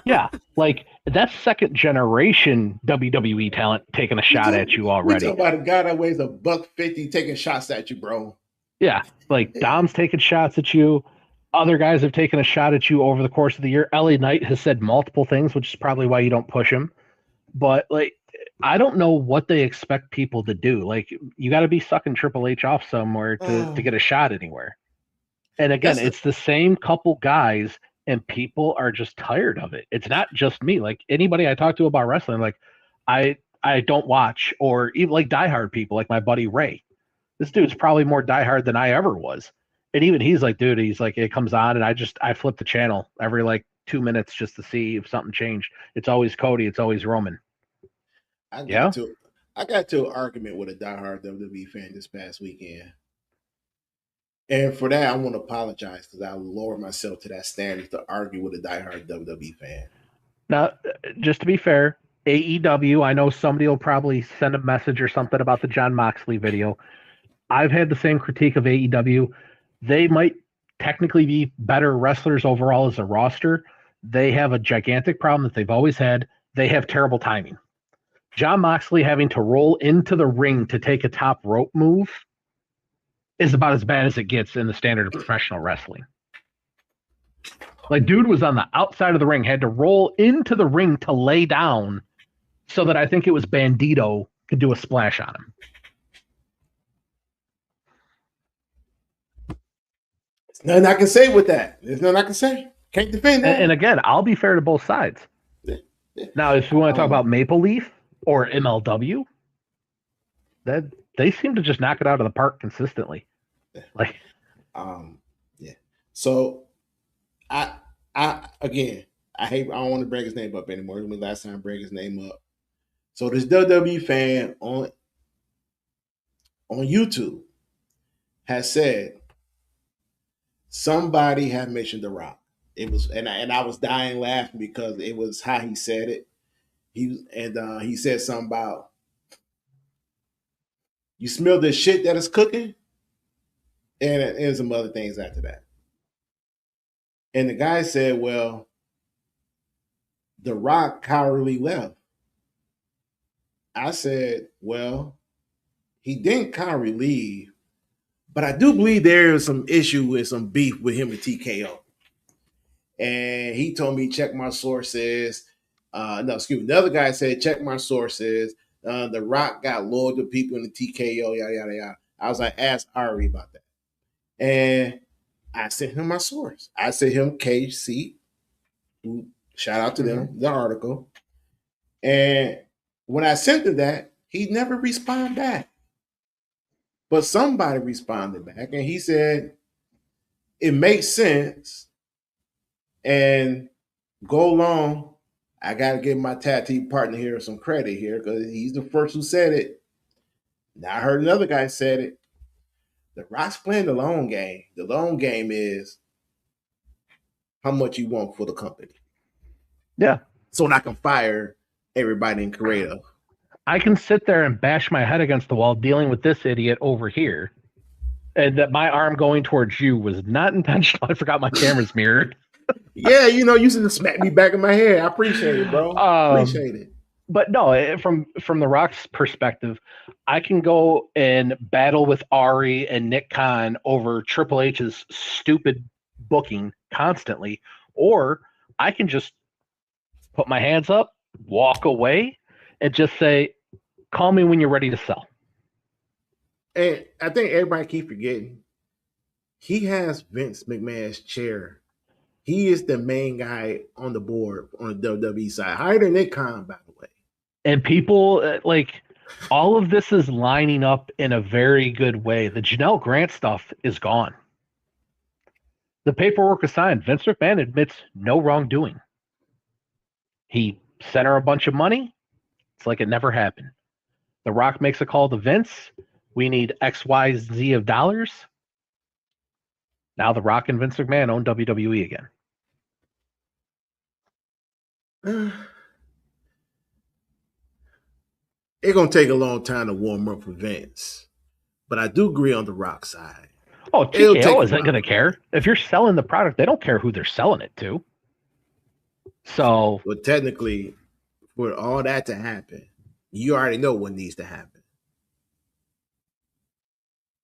Yeah, like that's second generation WWE talent taking a shot at you already. We talking about a guy that weighs $150 taking shots at you, bro. Yeah, like Dom's taking shots at you. Other guys have taken a shot at you over the course of the year. LA Knight has said multiple things, which is probably why you don't push him. But like, I don't know what they expect people to do. Like, you got to be sucking Triple H off somewhere to get a shot anywhere. And again, it's the same couple guys, and people are just tired of it. It's not just me. Like anybody I talk to about wrestling, like I don't watch, or even like diehard people, like my buddy Ray. This dude's probably more diehard than I ever was. And even he's like, dude, he's like, it comes on and I flip the channel every like 2 minutes just to see if something changed. It's always Cody, it's always Roman. I got to an argument with a diehard WWE fan this past weekend. And for that, I want to apologize because I lowered myself to that standard to argue with a diehard WWE fan. Now, just to be fair, AEW, I know somebody will probably send a message or something about the Jon Moxley video. I've had the same critique of AEW. They might technically be better wrestlers overall as a roster. They have a gigantic problem that they've always had. They have terrible timing. Jon Moxley having to roll into the ring to take a top rope move is about as bad as it gets in the standard of professional wrestling. Like, dude was on the outside of the ring, had to roll into the ring to lay down so that I think it was Bandito could do a splash on him. There's nothing I can say with that. There's nothing I can say. Can't defend that. And again, I'll be fair to both sides. Now, if you want to talk about Maple Leaf or MLW, that they seem to just knock it out of the park consistently. Like, yeah. So, I don't want to bring his name up anymore. It was my last time I bring his name up. So this WWE fan on YouTube has said somebody had mentioned The Rock. It was, and I was dying laughing because it was how he said it. He said something about, you smell the shit that is cooking, and some other things after that. And the guy said, well, The Rock cowardly left. I said, well, he didn't cowardly leave, but I do believe there is some issue with some beef with him and TKO. And he told me, check my sources. The other guy said, check my sources. The Rock got loyal to people in the TKO, yada, yada, yada. I was like, ask Ari about that. And I sent him my source. I sent him KC. Shout out to them, the article. And when I sent him that, he never responded back. But somebody responded back, and he said, it makes sense. And go along. I got to give my tag team partner here some credit here because he's the first who said it. Now I heard another guy said it. The Rock's playing the long game. The long game is how much you want for the company. Yeah. So I can fire everybody in creative. I can sit there and bash my head against the wall dealing with this idiot over here. And that my arm going towards you was not intentional. I forgot my camera's mirrored. Yeah, you should have smacked me back in my head. I appreciate it, bro. Appreciate it. But no, from the Rock's perspective, I can go and battle with Ari and Nick Khan over Triple H's stupid booking constantly, or I can just put my hands up, walk away, and just say, "Call me when you're ready to sell." And I think everybody keep forgetting he has Vince McMahon's chair. He is the main guy on the board on the WWE side, higher than Nick Khan, by the way. And people like all of this is lining up in a very good way. The Janelle Grant stuff is gone. The paperwork is signed. Vince McMahon admits no wrongdoing. He sent her a bunch of money. It's like it never happened. The Rock makes a call to Vince. We need X, Y, Z of dollars. Now The Rock and Vince McMahon own WWE again. It's going to take a long time to warm up for Vince. But I do agree on the Rock side. Oh, TKO isn't going to care. If you're selling the product, they don't care who they're selling it to. So, well, technically, for all that to happen, you already know what needs to happen.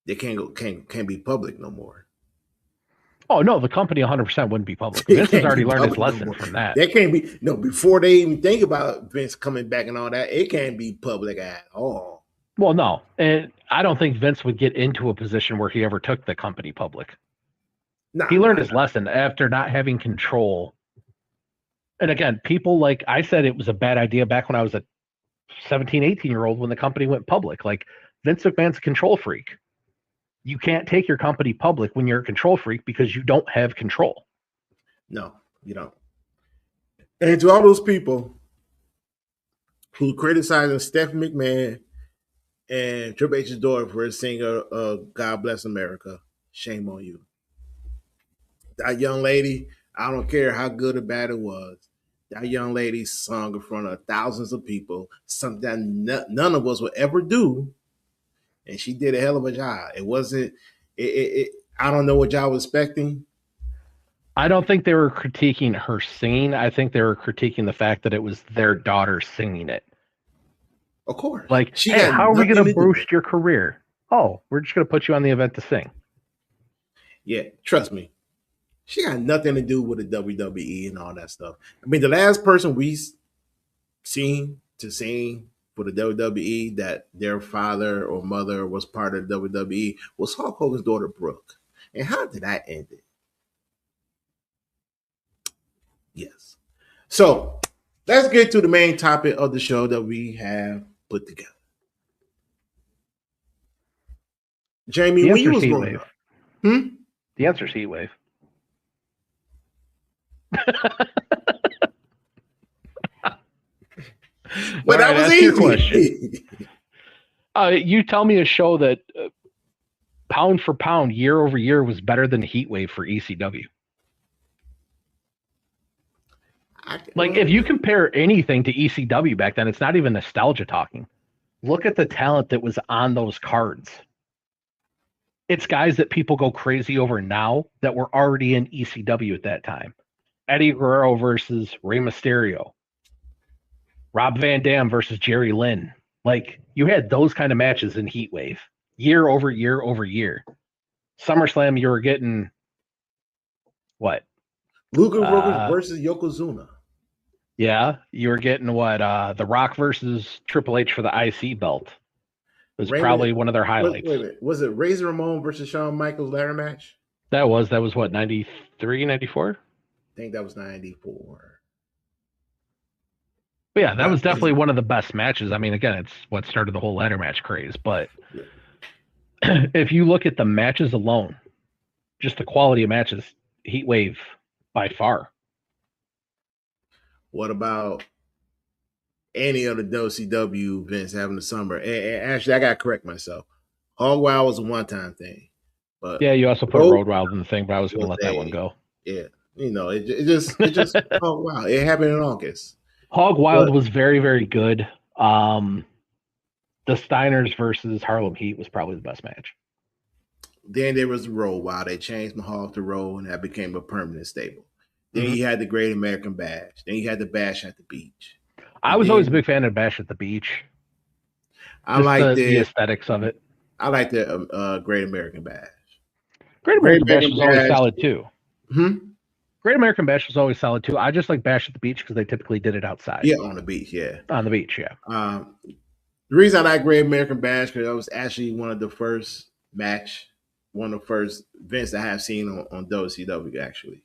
They can't be public no more. Oh no, the company 100% wouldn't be public. Vince has already learned his lesson from that. They can't be before they even think about Vince coming back and all that. It can't be public at all. Well, no, and I don't think Vince would get into a position where he ever took the company public. He learned his lesson after not having control. And again, people like I said, it was a bad idea back when I was a 17, 18-year-old when the company went public. Like Vince McMahon's a control freak. You can't take your company public when you're a control freak because you don't have control. No, you don't. And to all those people who criticizing Steph McMahon and Triple H's daughter for singing God Bless America, shame on you. That young lady, I don't care how good or bad it was, that young lady sung in front of thousands of people, something that none of us would ever do. And she did a hell of a job. It wasn't, I don't know what y'all was expecting. I don't think they were critiquing her singing. I think they were critiquing the fact that it was their daughter singing it. Of course. Like, hey, how are we going to boost your career? Oh, we're just going to put you on the event to sing. Yeah, trust me. She got nothing to do with the WWE and all that stuff. I mean, the last person we seen to sing for the WWE that their father or mother was part of WWE was Hulk Hogan's daughter, Brooke. And how did that end it? Yes. So let's get to the main topic of the show that we have put together. Jamie, when you was growing up, the answer is Heat Wave. But that was easy. Your question. You tell me a show that pound for pound, year over year, was better than Heat Wave for ECW. Like, if you compare anything to ECW back then, it's not even nostalgia talking. Look at the talent that was on those cards. It's guys that people go crazy over now that were already in ECW at that time. Eddie Guerrero versus Rey Mysterio. Rob Van Dam versus Jerry Lynn. Like, you had those kind of matches in Heat Wave. Year over year over year. SummerSlam, you were getting what? Luger versus Yokozuna. Yeah, you were getting what? The Rock versus Triple H for the IC belt. It was probably one of their highlights. Wait a minute. Was it Razor Ramon versus Shawn Michaels ladder match? That was what, 93, 94? I think that was 94. But yeah, that was definitely one of the best matches. I mean, again, it's what started the whole ladder match craze. But if you look at the matches alone, just the quality of matches, Heat Wave by far. What about any other WCW events having the summer? And actually, I got to correct myself. Hog Wild was a one-time thing. But yeah, you also put Road Wild in the thing, but I was going to let that one go. Yeah, it just Hog Wild. It happened in August. Hog Wild was very, very good. the Steiners versus Harlem Heat was probably the best match. Then there was the Roll Wild. They changed Mahal to Roll, and that became a permanent stable. Then you had the Great American Bash. Then you had the Bash at the Beach. I And was always a then big fan of Bash at the Beach. I Just liked the it. aesthetics of it. I like the Great American Bash. Great Great American Bash American was always Bash. solid too. Hmm? Great American Bash was always solid too. I just like Bash at the Beach because they typically did it outside. Yeah, on the beach. Yeah, on the beach. Yeah. The reason I like Great American Bash because that was actually one of the first events I have seen on WCW. Actually,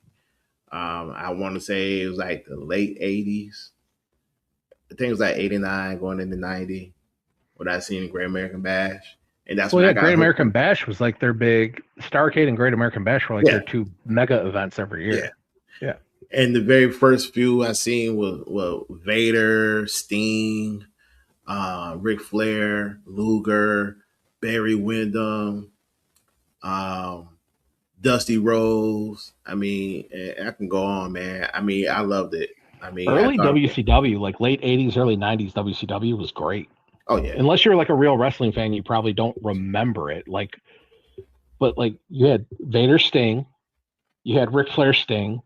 I want to say it was like the late '80s. I think it was like '89 going into '90 when I seen Great American Bash, and that's Well, when yeah, I got Great hooked. American Bash was like their big Starrcade and Great American Bash were like Yeah, their two mega events every yeah. year. Yeah. And the very first few I seen was Vader, Sting, Ric Flair, Luger, Barry Windham, um, Dusty Rose. I mean, I can go on, man. I mean, I loved it. I mean, I Early thought, WCW, like late 80s, early 90s WCW was great. oh yeah, Unless you're like a real wrestling fan, you probably don't remember it. But you had Vader Sting, you had Ric Flair Sting,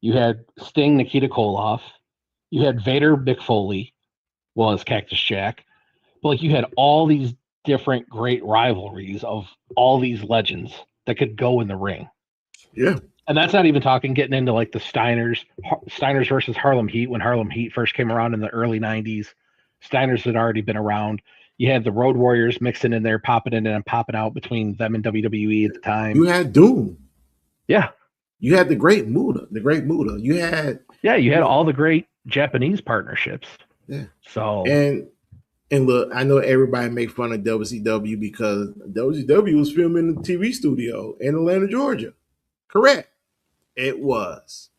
you had Sting Nikita Koloff, you had Vader Mick Foley, well as Cactus Jack. But you had all these different great rivalries of all these legends that could go in the ring. yeah. And that's not even talking getting into like the Steiners versus Harlem Heat when Harlem Heat first came around in the early 90s. Steiners had already been around. You had the Road Warriors mixing in there, popping in and popping out between them and WWE at the time. You had Doom. Yeah. You had the Great Muda. You had All the great Japanese partnerships. Yeah. So and look, I know everybody make fun of WCW because WCW was filming in the TV studio in Atlanta, Georgia. Correct. It was.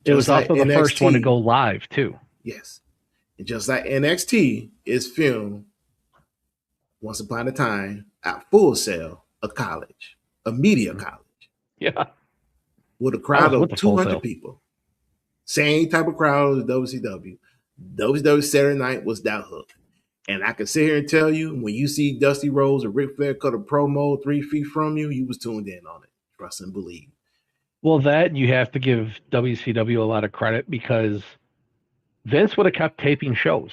It was Just like also the first one to NXT. go live too. Yes. And just like NXT is filmed once upon a time at Full Sail, a college, a media college, Yeah. with a I crowd was with of the Full 200 Sail. people. Same type of crowd as WCW. WCW Saturday Night was that hook. And I can sit here and tell you, when you see Dusty Rhodes or Ric Flair cut a promo 3 feet from you, you was tuned in on it. Trust and believe. Well, that you have to give WCW a lot of credit because Vince would have kept taping shows.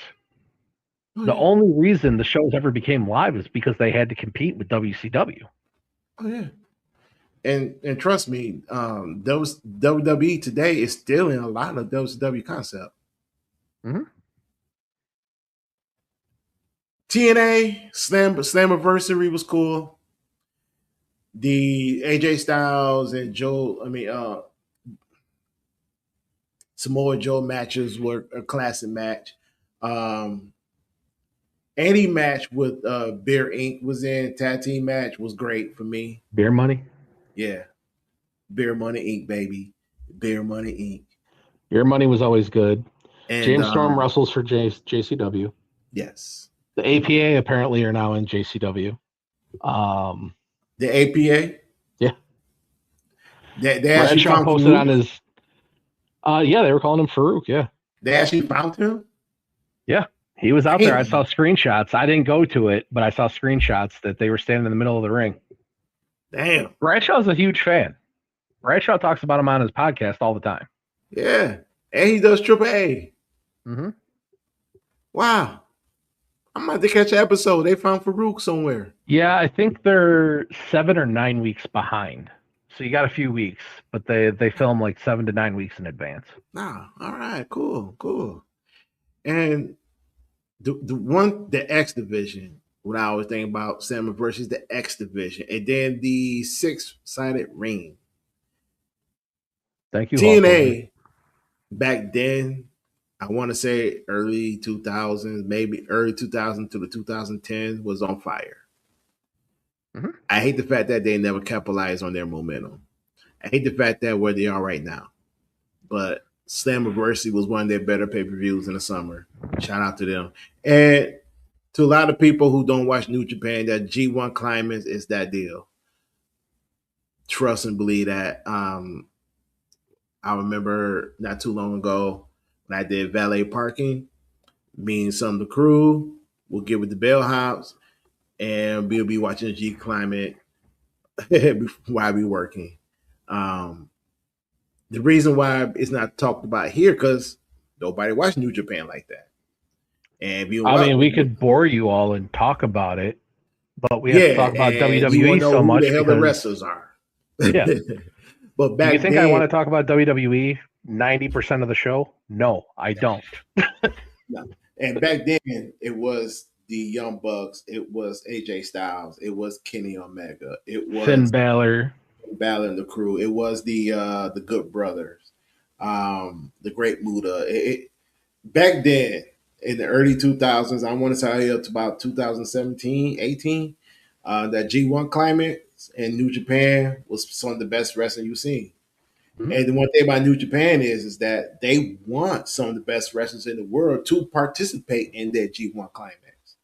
Oh, The yeah. only reason the shows ever became live is because they had to compete with WCW. Oh, yeah. And trust me, those WWE today is still in a lot of WCW concept. Mm-hmm. TNA Slammiversary was cool. The AJ Styles and Samoa Joe matches were a classic match. Any match with Beer Inc. was in, tag team match was great for me. Beer Money. Yeah. Beer Money Inc., baby. Beer Money Inc. Beer Money was always good. And James Storm wrestles for JCW. yes. The APA apparently are now in JCW. The APA? Yeah. They actually Bradshaw found posted Farouk? on his yeah, they were calling him Farouk, yeah. They actually found him? Yeah. He was out Damn. there. I saw screenshots. I didn't go to it, but I saw screenshots that they were standing in the middle of the ring. Damn. Bradshaw's a huge fan. Bradshaw talks about him on his podcast all the time. Yeah. And he does Triple A. Mm-hmm. Wow. I'm about to catch an episode. They found Farouk somewhere. Yeah, I think they're 7 or 9 weeks behind. So you got a few weeks, but they film like 7 to 9 weeks in advance. Nah. All right. Cool. And the X division, what I always think about Slammiversary versus the X division, and then the 6-sided ring. Thank you, TNA back then, I want to say early 2000s, maybe early 2000 to the 2010 was on fire. Mm-hmm. I hate the fact that they never capitalized on their momentum. I hate the fact that where they are right now. But Slammiversary was one of their better pay-per-views in the summer. Shout out to them. And to a lot of people who don't watch New Japan, that G1 Climax is that deal. Trust and believe that. I remember not too long ago when I did valet parking, me and some of the crew, We'll get with the bellhops, and we'll be watching G Climate while we working. Um, the reason why it's not talked about here because nobody watched New Japan like that. And if you I watch, mean, we could bore you all and talk about it, but we have to yeah, talk about and you WWE want to know so who the much hell the because, wrestlers are. yeah. But Do you back think I want then, to talk about WWE 90% of the show? No, I don't. no. And back then, it was the Young Bucks, it was AJ Styles, it was Kenny Omega, it Finn was Balor. Balor and the Crew, it was the Good Brothers, the Great Muda. Back then, in the early 2000s, I want to say up to about 2017, 18, that G1 Climax in New Japan was some of the best wrestling you've seen. Mhm. And the one thing about New Japan is that they want some of the best wrestlers in the world to participate in that G1 Climax.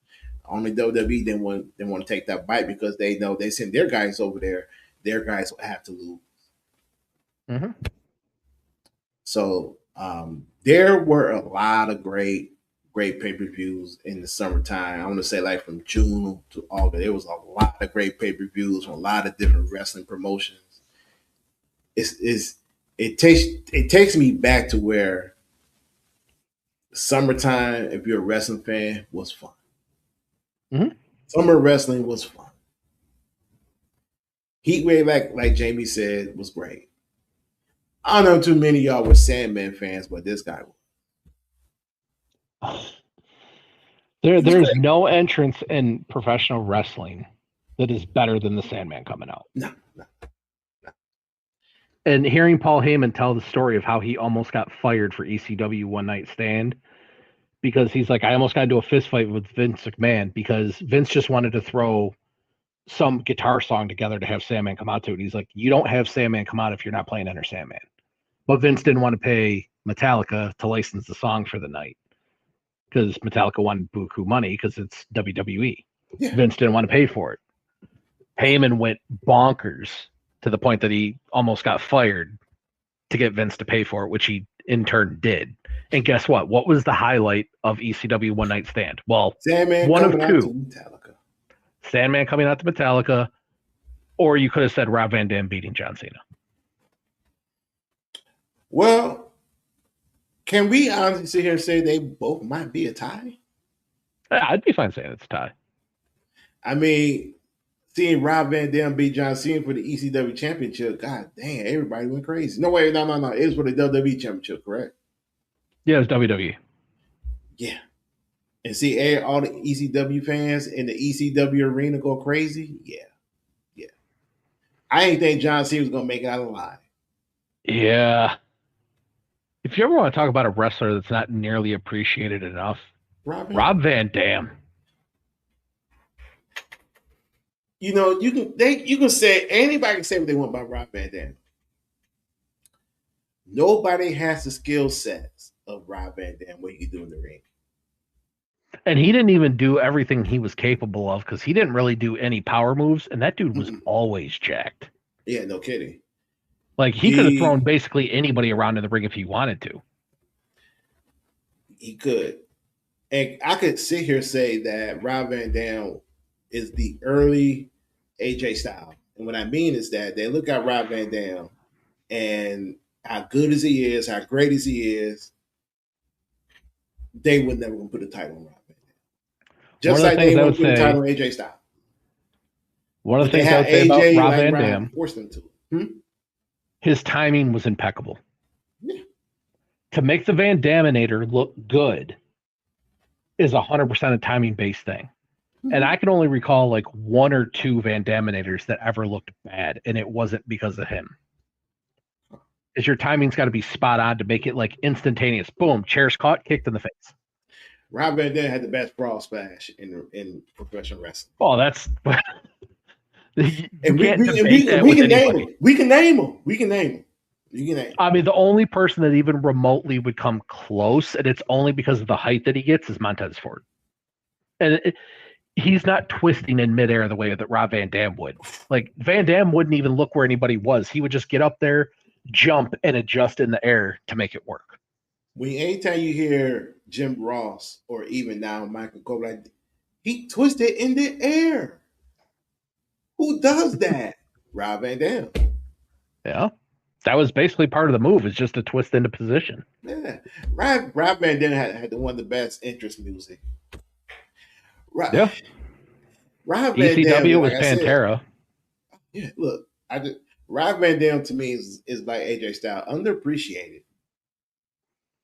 Only WWE didn't want to take that bite because they know they send their guys over there, their guys will have to lose. Mm-hmm. So there were a lot of great pay-per-views in the summertime. I want to say like from June to August. There was a lot of great pay-per-views from a lot of different wrestling promotions. It takes me back to where summertime, if you're a wrestling fan, was fun. Mm-hmm. Summer wrestling was fun. Heat wave, like Jamie said, was great. I don't know too many of y'all were Sandman fans, but this guy he was There's great. no entrance in professional wrestling that is better than the Sandman coming out. No, no. And hearing Paul Heyman tell the story of how he almost got fired for ECW One Night Stand because he's like, I almost got into a fist fight with Vince McMahon because Vince just wanted to throw some guitar song together to have Sandman come out to it. He's like, you don't have Sandman come out if you're not playing Enter Sandman. But Vince didn't want to pay Metallica to license the song for the night because Metallica wanted buku money because it's WWE. Yeah. Vince didn't want to pay for it. Heyman went bonkers to the point that he almost got fired to get Vince to pay for it, which he in turn did. And guess what? What was the highlight of ECW One Night Stand? Well, Sandman one of coming out to two. Metallica. Sandman coming out to Metallica, or you could have said Rob Van Dam beating John Cena. Well, can we honestly sit here and say they both might be a tie? I'd be fine saying it's a tie. I mean, seeing Rob Van Dam beat John Cena for the ECW championship, god damn, everybody went crazy. No, wait, no. It was for the WWE championship, correct? Yeah, it's WWE. Yeah. And see all the ECW fans in the ECW arena go crazy? Yeah. Yeah. I ain't think John Cena was going to make it out alive. Yeah. If you ever want to talk about a wrestler that's not nearly appreciated enough, Rob Van Dam. You know, you can say anybody can say what they want about Rob Van Dam. Nobody has the skill sets of Rob Van Dam what he can do in the ring. And he didn't even do everything he was capable of because he didn't really do any power moves, and that dude was always jacked. Yeah, no kidding. Like he could have thrown basically anybody around in the ring if he wanted to. He could. And I could sit here and say that Rob Van Dam is the early AJ Styles. And what I mean is that they look at Rob Van Dam and how good as he is, how great as he is, they would never gonna put a title on Rob Van Dam. Just like they won't put a title on AJ Styles. One of the things I would say about Rob Van Dam, forced them to. His timing was impeccable. Yeah. To make the Van Daminator look good is 100% a timing based thing. And I can only recall like one or two Van Daminators that ever looked bad, and it wasn't because of him. Is your timing's got to be spot on to make it like instantaneous. Boom, chairs caught, kicked in the face. Rob Van Dam had the best brawl splash in professional wrestling. Oh, that's and we can name him. We can name him. I mean, the only person that even remotely would come close, and it's only because of the height that he gets, is Montez Ford. And he's not twisting in midair the way that Rob Van Dam would. Like, Van Dam wouldn't even look where anybody was. He would just get up there, jump, and adjust in the air to make it work. Anytime you hear Jim Ross or even now Michael Cole, like, He twisted in the air. Who does that? Rob Van Dam. Yeah. That was basically part of the move, is just to twist into position. Yeah. Rob Van Dam had one of the best entrance music. Rob, Yeah. Rob Van Dam, ECW like was I said, Pantera. yeah, look, Rob Van Dam to me is like AJ Styles, underappreciated.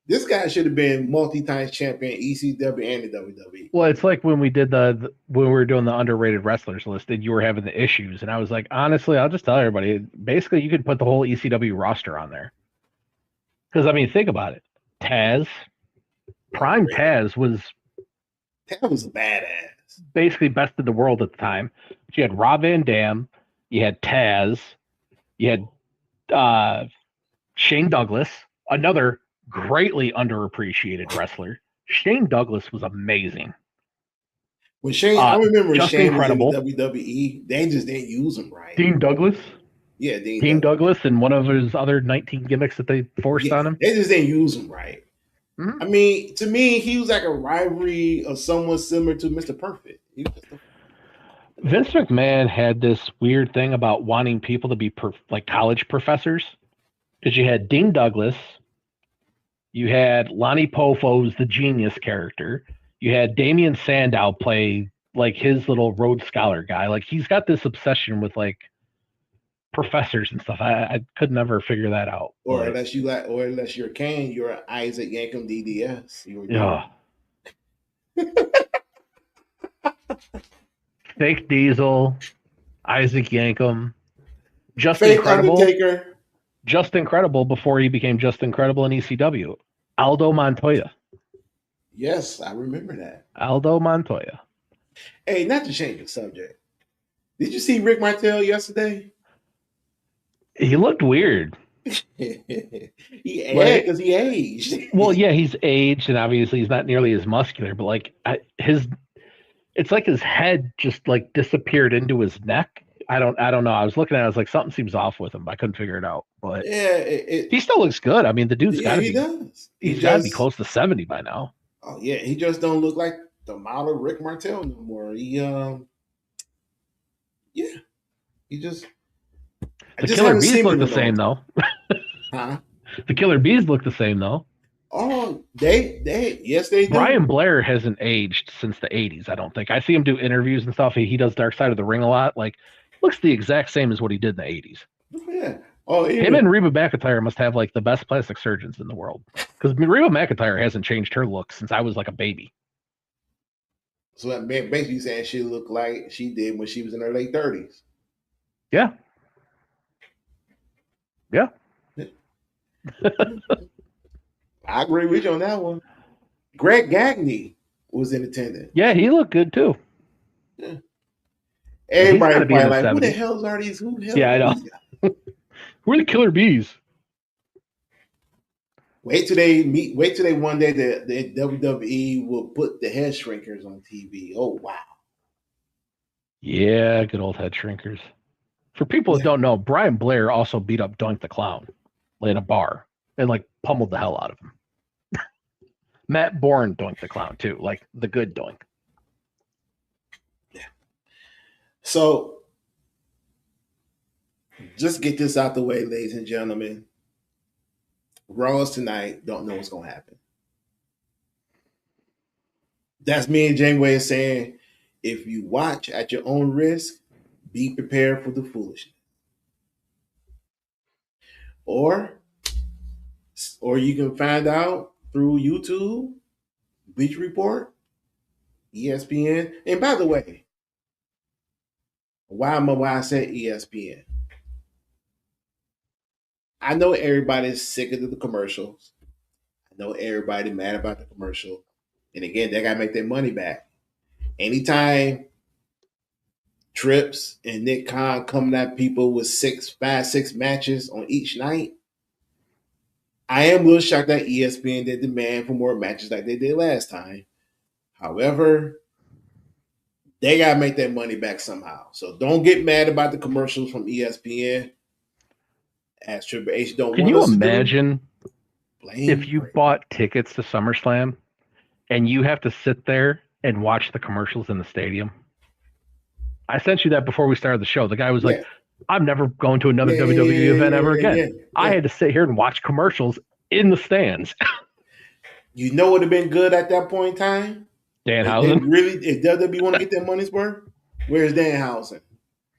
This guy should have been multi-time champion ECW and the WWE. Well, it's like when we did when we were doing the underrated wrestlers list and you were having the issues, and I was like, honestly, I'll just tell everybody, basically, you could put the whole ECW roster on there. Because I mean, think about it. Taz, Prime Overrated. Taz was That was badass. basically best in the world at the time. But you had Rob Van Dam, you had Taz, you had Shane Douglas, another greatly underappreciated wrestler. Shane Douglas was amazing. When I remember Just Shane was in the incredible. WWE, they just didn't use him right. Dean Douglas. Yeah, Dean Dean Douglas. Douglas and one of his other 19 gimmicks that they forced Yeah, on him. they just didn't use him right. Mm-hmm. I mean, to me, he was like a rivalry of someone similar to Mr. Perfect. Vince McMahon had this weird thing about wanting people to be like college professors, because you had Dean Douglas, you had Lonnie Pofo's the genius character, you had Damian Sandow play like his little Rhodes Scholar guy. Like, he's got this obsession with like professors and stuff. I could never figure that out. Or unless you're Kane, you're Isaac Yankem DDS. Yeah. Fake Diesel, Isaac Yankem, Just Fake Incredible. Undertaker. Just Incredible before he became Just Incredible in ECW. Aldo Montoya. Yes, I remember that. Aldo Montoya. Hey, not to change the subject. Did you see Rick Martel yesterday? He looked weird. Because he aged. Well, yeah, he's aged, and obviously he's not nearly as muscular, but like it's like his head just like disappeared into his neck. I don't know. I was looking at it, I was like, something seems off with him. I couldn't figure it out. But yeah, he still looks good. I mean, the dude's got to be. Does. He's got to be close to 70 by now. Oh yeah, he just don't look like the model Rick Martel no more. He he just. The Killer Bees look the same though. Huh? The Killer Bees look the same though. Oh, yes, they do. Brian Blair hasn't aged since the 80s, I don't think. I see him do interviews and stuff. He does Dark Side of the Ring a lot. Like, looks the exact same as what he did in the 80s. Oh, yeah. Oh, him and Reba McEntire must have like the best plastic surgeons in the world, because Reba McEntire hasn't changed her look since I was like a baby. So that basically saying she looked like she did when she was in her late 30s. Yeah. Yeah. I agree with you on that one. Greg Gagne was in attendance. Yeah, he looked good too. Yeah. Everybody probably like, 70s. who the hell are these? Yeah, I know. Who are the Killer Bees? Wait till they one day the WWE will put the head shrinkers on TV. Oh wow. Yeah, good old head shrinkers. For people that don't know, Brian Blair also beat up Doink the Clown in a bar and like pummeled the hell out of him. Matt Bourne Doink the Clown too, like the good Doink. Yeah. So just get this out the way, ladies and gentlemen. Raws tonight, don't know what's going to happen. That's me and Janeway saying, if you watch at your own risk, be prepared for the foolishness. Or you can find out through YouTube, Bleacher Report, ESPN. And by the way, why I said ESPN? I know everybody's sick of the commercials. I know everybody mad about the commercial. And again, they got to make their money back. Anytime Trips and Nick Khan coming at people with 6 matches on each night, I am a little shocked that ESPN did demand for more matches like they did last time. However, they got to make their money back somehow. So don't get mad about the commercials from ESPN. As Triple H don't Can want you us imagine to do, if you bought tickets to SummerSlam and you have to sit there and watch the commercials in the stadium? I sent you that before we started the show. The guy was like, Yeah, I'm never going to another yeah, yeah, WWE yeah, event ever yeah, again. yeah, I yeah. had to sit here and watch commercials in the stands. You know what would have been good at that point in time? Danhausen, If WWE want to get their money's worth, where's Danhausen?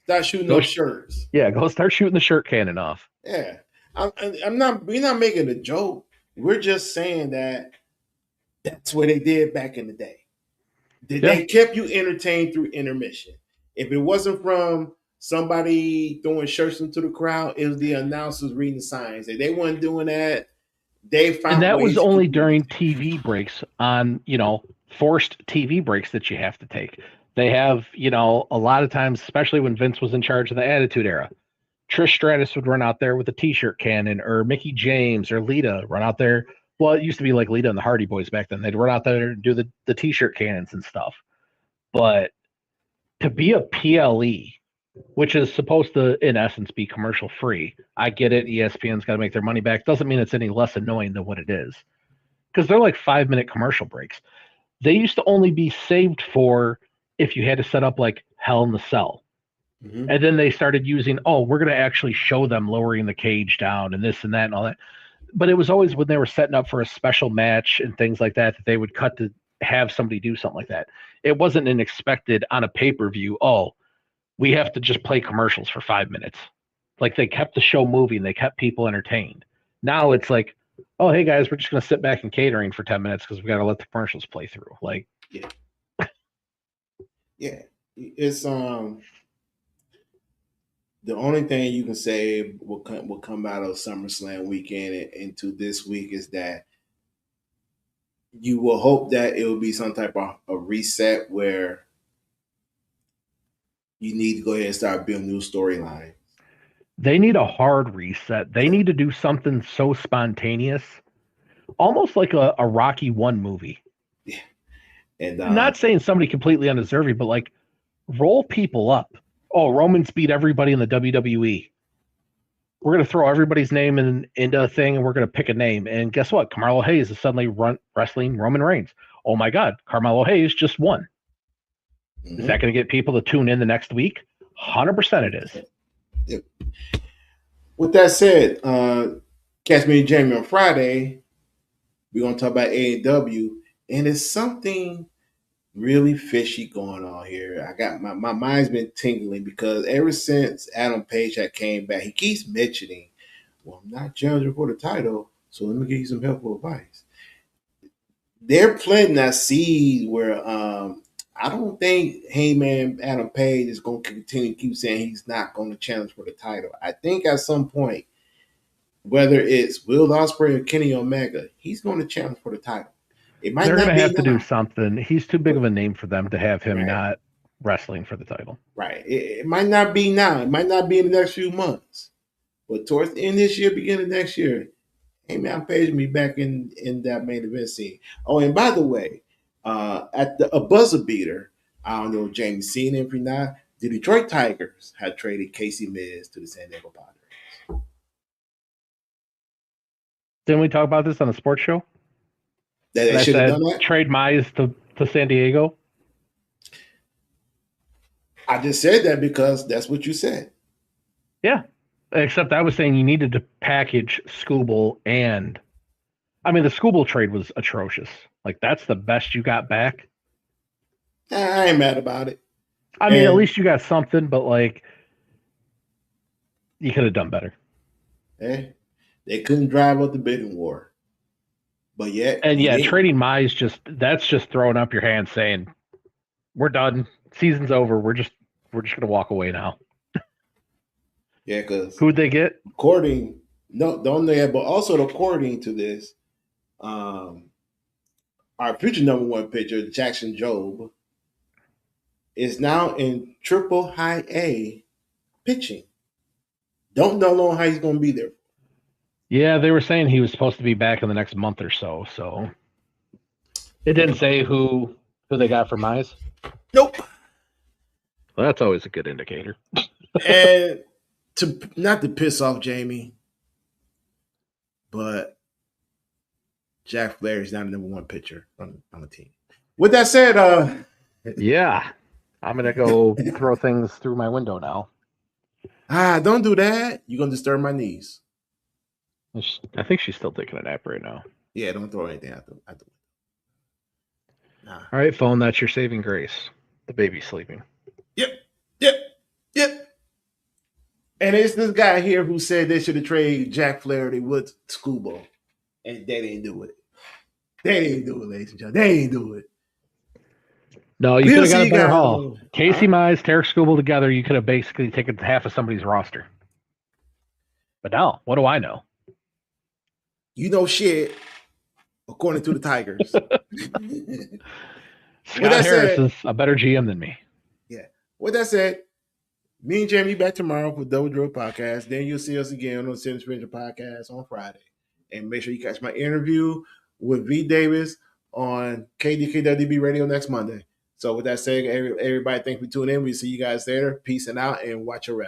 Start shooting go, up shirts. yeah, go start shooting the shirt cannon off. Yeah, I'm not. We're not making a joke. We're just saying that that's what they did back in the day. Yeah, They kept you entertained through intermission. If it wasn't from somebody throwing shirts into the crowd, it was the announcers reading signs. If they weren't doing that, they and found that was ways to keep only you during entertained. TV breaks on, forced TV breaks that you have to take. They have, a lot of times, especially when Vince was in charge of the Attitude Era, Trish Stratus would run out there with a T-shirt cannon, or Mickey James or Lita run out there. Well, it used to be like Lita and the Hardy Boys back then. They'd run out there and do the T-shirt cannons and stuff. But to be a PLE, which is supposed to, in essence, be commercial free, I get it. ESPN's got to make their money back. Doesn't mean it's any less annoying than what it is, because they're like 5-minute commercial breaks. They used to only be saved for if you had to set up like Hell in the Cell. Mm-hmm. And then they started using, we're going to actually show them lowering the cage down and this and that and all that. But it was always when they were setting up for a special match and things like that that they would cut to have somebody do something like that. It wasn't an expected on a pay-per-view, we have to just play commercials for 5 minutes. Like they kept the show moving, they kept people entertained. Now it's like, oh, hey guys, we're just going to sit back in catering for 10 minutes because we got to let the commercials play through. Like, Yeah, yeah. It's the only thing you can say will come out of SummerSlam weekend into this week is that you will hope that it will be some type of a reset where you need to go ahead and start building new storylines. they need a hard reset. They need to do something so spontaneous, almost like a Rocky One movie. Yeah, and Not saying somebody completely undeserving, but like roll people up. Oh, Roman's beat everybody in the WWE. We're going to throw everybody's name into a thing and we're going to pick a name. And guess what? Carmelo Hayes is suddenly wrestling Roman Reigns. Oh my God, Carmelo Hayes just won. mm-hmm. Is that going to get people to tune in the next week? 100% it is. Yep. With that said, catch me and Jamie on Friday. We're going to talk about AEW, and it's something really fishy going on here. I got my mind's been tingling because ever since Adam Page had came back, he keeps mentioning, well, I'm not challenging for the title, so let me give you some helpful advice. They're planting that seed where I don't think Heyman Adam Page is going to continue to keep saying he's not going to challenge for the title. I think at some point, whether it's Will Ospreay or Kenny Omega, he's going to challenge for the title. It might They're going not to be have to do now. something. He's too big of a name for them to have him Right. not wrestling for the title. Right. It might not be now. It might not be in the next few months. But towards the end of this year, beginning of next year, hey man, I'm paging me back in that main event scene. Oh, and by the way, at a buzzer beater, I don't know if Jamie's seen it or not. The Detroit Tigers had traded Casey Miz to the San Diego Padres. Didn't we talk about this on the sports show? That And they I should have said done that. trade Mize to San Diego. I just said that because that's what you said. Yeah. Except I was saying you needed to package Scooble and I mean the Scooble trade was atrocious. Like that's the best you got back. I ain't mad about it. I mean, at least you got something, but like you could have done better. They couldn't drive up the bidding war. But yet, And yeah, trading Mize that's just throwing up your hands saying, we're done. Season's over. We're just gonna walk away now. Yeah, because who'd they get? According don't they? But also according to this, our future number one pitcher, Jackson Jobe, is now in triple high A pitching. Don't know how he's going to be there. Yeah, they were saying he was supposed to be back in the next month or so. So it didn't say who they got for Mize. Nope. Well, that's always a good indicator. And to not to piss off Jamie, but Jack Flair is not the number one pitcher on the team. With that said, Yeah. I'm going to go throw things through my window now. don't do that. You're gonna disturb my knees. I think she's still taking a nap right now. Yeah, don't throw anything out the Nah. All right, phone, that's your saving grace. The baby's sleeping. Yep. And it's this guy here who said they should have traded Jack Flaherty with Scoobo. And they didn't do it. They didn't do it, ladies and gentlemen. They didn't do it. No, you could have got a better haul. Casey Huh? Mize, Tarek Skubal together, you could have basically taken half of somebody's roster. But now, what do I know? You know shit, according to the Tigers. Scott Harris is a better GM than me. Yeah. With that said, me and Jamie back tomorrow for Double Drill Podcast. Then you'll see us again on the Sin Sprinter Podcast on Friday. And make sure you catch my interview with V. Davis on KDKWB Radio next Monday. So with that said, everybody, thanks for tuning in. We see you guys later. Peace and out, and watch your rest.